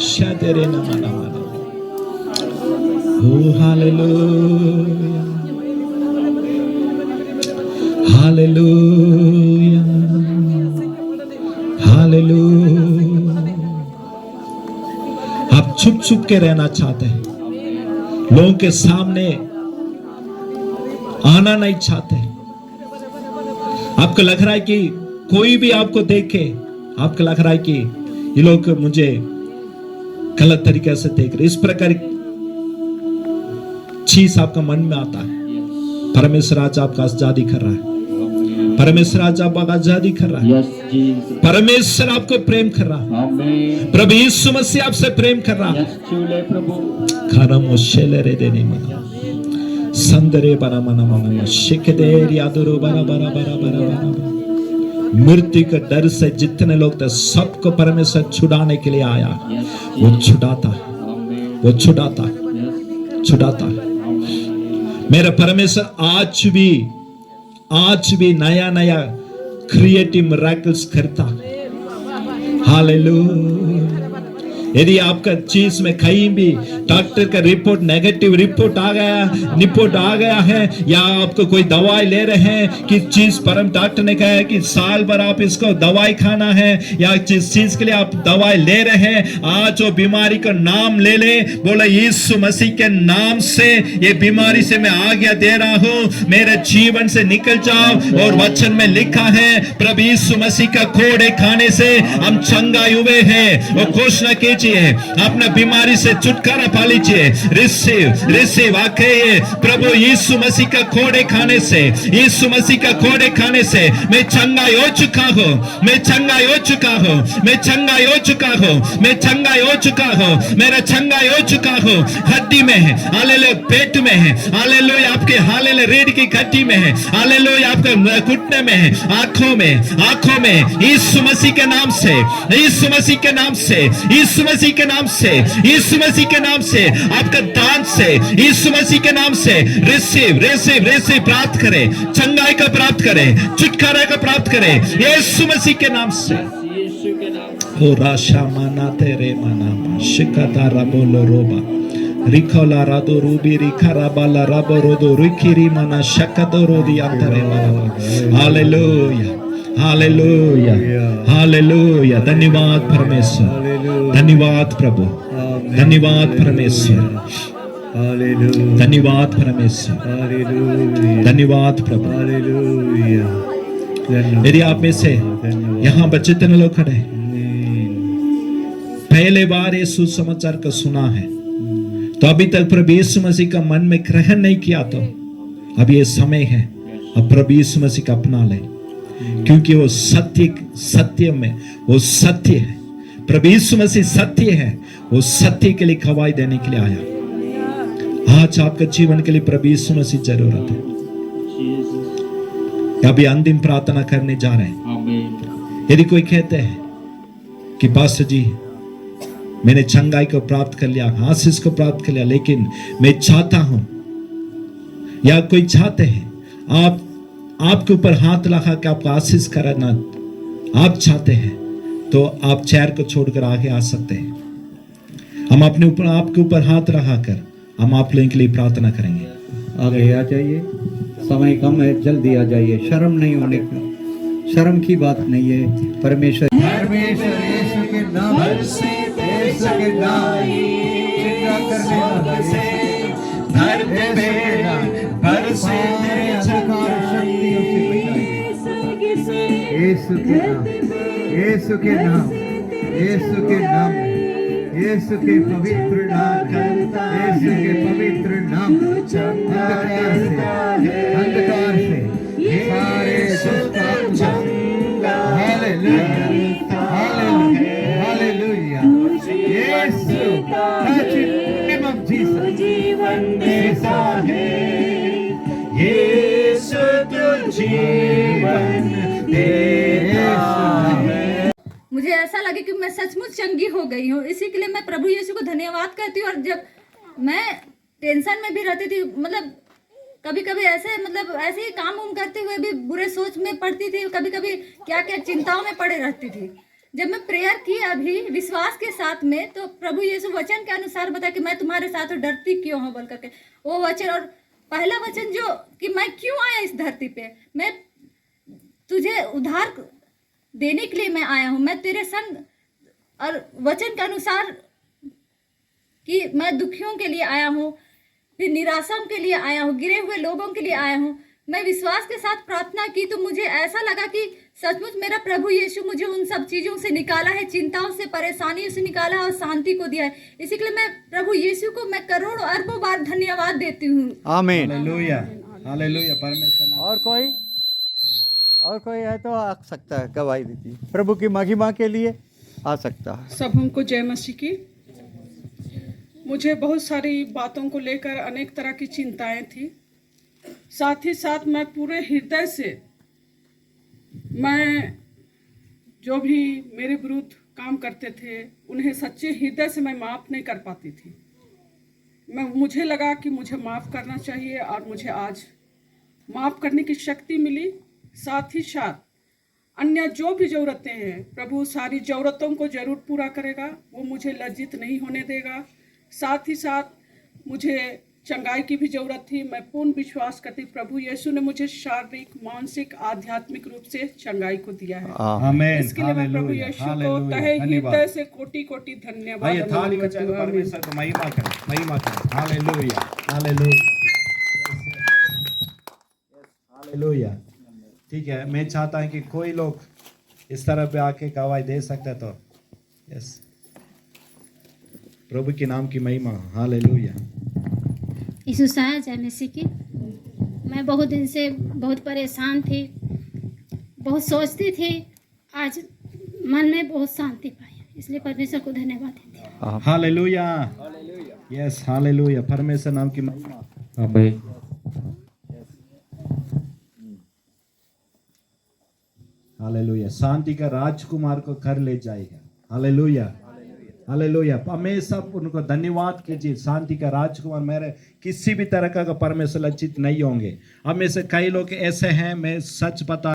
शादेरे नमः नमः। ओ हालेलुया, हालेलुया, हालेलुया। आप छुप छुप के रहना चाहते हैं, लोगों के सामने आना नहीं चाहते। आपको लग रहा है कि कोई भी आपको देखे, आपको लग रहा है कि ये लोग मुझे गलत तरीके से देख रहे, इस प्रकार चीज आपका मन में आता है। परमेश्वर आज आपका आजादी कर रहा है, परमेश्वर आज आपका आजादी कर रहा है, परमेश्वर आपको प्रेम कर रहा है, प्रभु यीशु मसीह आपसे प्रेम कर रहा है। खाना शेले रे देने मना संदरे बना मना मना शिकदेर यादुरो बरा बरा बरा बरा बरा। मृत्यु के डर से जितने लोग थे सबको परमेश्वर छुड़ाने के लिए आया। वो छुड़ाता, वो छुड़ाता, छुड़ाता। मेरा परमेश्वर आज भी नया नया क्रिएटिव मिरेकल्स करता। हालेलुया। यदि आपका चीज में कहीं भी डॉक्टर का रिपोर्ट नेगेटिव रिपोर्ट आ गया है, या आपको कोई दवाई ले रहे हैं कि चीज परम डॉक्टर ने कहा है कि साल भर आप इसको दवाई खाना है, या जिस चीज के लिए आप दवाई ले रहे हैं, आज वो बीमारी का नाम ले ले। बोला यीशु मसीह के नाम से ये बीमारी से मैं आज्ञा दे रहा हूं, मेरे जीवन से निकल जाओ। और वचन में लिखा है प्रभु यीशु मसीह का कोड़े खाने से हम चंगाई हुए हैं। और घोषणा कीजिए अपना बीमारी से छुटकारा पा लीजिए। रिसीव वाकई प्रभु यीशु मसीह का कोड़े खाने से, यीशु मसीह का कोड़े खाने से मैं चंगाई हो चुका हूं, मैं चंगाई हो चुका हूं, मैं चंगाई हो चुका हूं, मैं चंगाई हो चुका हूं, मेरा चंगाई हो चुका हूं। हड्डी में है, हालेलुया, पेट में है, हालेलुया, आपके हालेलुया रीढ़ की हड्डी में है, हालेलुया, आपके घुटने में है, आंखों में यीशु मसीह के नाम से, यीशु मसीह के नाम से, यीशु मसीह के नाम से, यीशु मसीह के नाम से, आपका दान से, यीशु मसीह के नाम से रिसीव प्राप्त करें, चंगाई का प्राप्त करें, छुटकारा का प्राप्त करें यीशु मसीह के नाम से। ओ राशा माना तेरे माना शिकाता राबोलो रोबा रिखोला रादो रूबी रिखा बाला राबो रोदो रिखिरी माना शकतो रोदी अंतरे माना। Hallelujah, hallelujah, hallelujah. धन्यवाद परमेश्वर, धन्यवाद प्रभु, धन्यवाद परमेश्वर, धन्यवाद परमेश्वर, धन्यवाद प्रभु। यदि आप में से यहाँ पर जितने लोग खड़े पहले बार ये सुसमाचार को सुना है, तो अभी तक प्रभु यीशु मसीह का मन में ग्रहण नहीं किया, तो अब ये समय है अब प्रभु यीशु मसीह का अपना ले, क्योंकि वो सत्य में वो सत्य है। प्रभु यीशु मसीह सत्य है, वो सत्य के लिए गवाही देने के लिए आया। आज आपके जीवन के लिए प्रभु यीशु मसीह जरूरत है। अभी अंतिम प्रार्थना करने जा रहे हैं। यदि कोई कहते हैं कि पास्टर जी मैंने चंगाई को प्राप्त कर लिया, आशीष को प्राप्त कर लिया, लेकिन मैं चाहता हूं, या कोई चाहते हैं आपके ऊपर हाथ लगा के आपको आशीष करना आप चाहते हैं, तो आप चेयर को छोड़कर आगे आ सकते हैं। हम अपने ऊपर आपके ऊपर हाथ रखाकर हम आप लोगों के लिए प्रार्थना करेंगे।
आगे आ जाइए, समय कम है, जल्दी आ जाइए। शर्म नहीं होने का, शर्म की बात नहीं है। परमेश्वर यीशु के नाम, यीशु के नाम चिंता करने वाला धरती पे बरसे तेरे अंधकार शक्तियों से बचाइए। यीशु के नाम, यीशु के नाम, यीशु के नाम, यीशु के पवित्र नाम, यीशु के पवित्र नाम। अंधकार से सारे दुष्ट आत्मा, हालेलुया, हालेलुया, हालेलुया। यीशु touch in the name of Jesus, जीवन देता है यीशु, तू जीवन देता है।
मुझे ऐसा लगे कि मैं सचमुच चंगी हो गई हूँ, इसी के लिए मैं प्रभु यीशु को धन्यवाद करती हूँ। और जब मैं टेंशन में भी रहती थी, मतलब कभी कभी ऐसे ही काम उम करते हुए भी बुरे सोच में पड़ती थी, कभी कभी क्या क्या चिंताओं में पड़े रहती थी। जब मैं प्रेयर की अभी विश्वास के साथ में, तो प्रभु यीशु वचन के अनुसार बता कि मैं तुम्हारे साथ हूँ, डरती क्यों हो बोल करके वो वचन। और पहला वचन जो कि मैं क्यों आया इस धरती पे, मैं तुझे उद्धार देने के लिए मैं आया हूँ, मैं तेरे संग, और वचन के अनुसार कि मैं दुखियों के लिए आया हूँ, फिर निराशाओं के लिए आया हूँ, गिरे हुए लोगों के लिए आया हूँ। मैं विश्वास के साथ प्रार्थना की तो मुझे ऐसा लगा कि सचमुच मेरा प्रभु यीशु मुझे उन सब चीजों से निकाला है, चिंताओं से, परेशानियों से निकाला है और शांति को दिया है। इसी के लिए मैं प्रभु यीशु को मैं करोड़ों अरबों बार धन्यवाद देती हूँ।
आमीन।
हालेलुया, हालेलुया, परमेश्वर नाम।
और कोई है तो आ सकता है, गवाही देती प्रभु की महिमा के लिए आ सकता है।
सब हमको जय मसीह की। मुझे बहुत सारी बातों को लेकर अनेक तरह की चिंताएं थी। साथ ही साथ मैं पूरे हृदय से, मैं जो भी मेरे विरुद्ध काम करते थे उन्हें सच्चे हृदय से मैं माफ़ नहीं कर पाती थी। मुझे लगा कि मुझे माफ़ करना चाहिए और मुझे आज माफ़ करने की शक्ति मिली। साथ ही साथ अन्य जो भी ज़रूरतें हैं, प्रभु सारी ज़रूरतों को ज़रूर पूरा करेगा, वो मुझे लज्जित नहीं होने देगा। साथ ही साथ मुझे चंगाई की भी ज़रूरत थी। मैं पूर्ण विश्वास करती प्रभु यीशु ने मुझे शारीरिक, मानसिक, आध्यात्मिक रूप से चंगाई को दिया है।
आमेन,
इसके लिए मैं प्रभु
हालेलुया,
यीशु को
हालेलुया,
तहे
धन्यवाद।
हृदय से कोटि कोटि धन्यवाद
भाई थाली
करती
बजाकर
हूँ। आमीन।
परमेश्वर को महिमा करें, महिमा करें। Hallelujah, hallelujah, hallelujah. ठीक है, मैं चाहता हूं कि कोई लोग इस तरह पे आके गवाही दे सकते हैं तो यस, प्रभु के नाम की महिमा। हालेलुया।
यीशु साया जय मसीह की। मैं बहुत दिन से बहुत परेशान थी, बहुत सोचती थी। आज मन में बहुत शांति पाई, इसलिए परमेश्वर को धन्यवाद देती हूँ।
हालेलुया, यस, हालेलुया, परमेश्वर नाम की महिमा।
आमीन।
हालेलुया, शांति का राजकुमार को घर ले जाएगा। Hallelujah, hallelujah. हमेशा उनको धन्यवाद कीजिए। शांति का राजकुमार मेरे किसी भी तरह का परमेश्वर लज्जित नहीं होंगे। अब में से कई लोग ऐसे हैं, मैं सच बता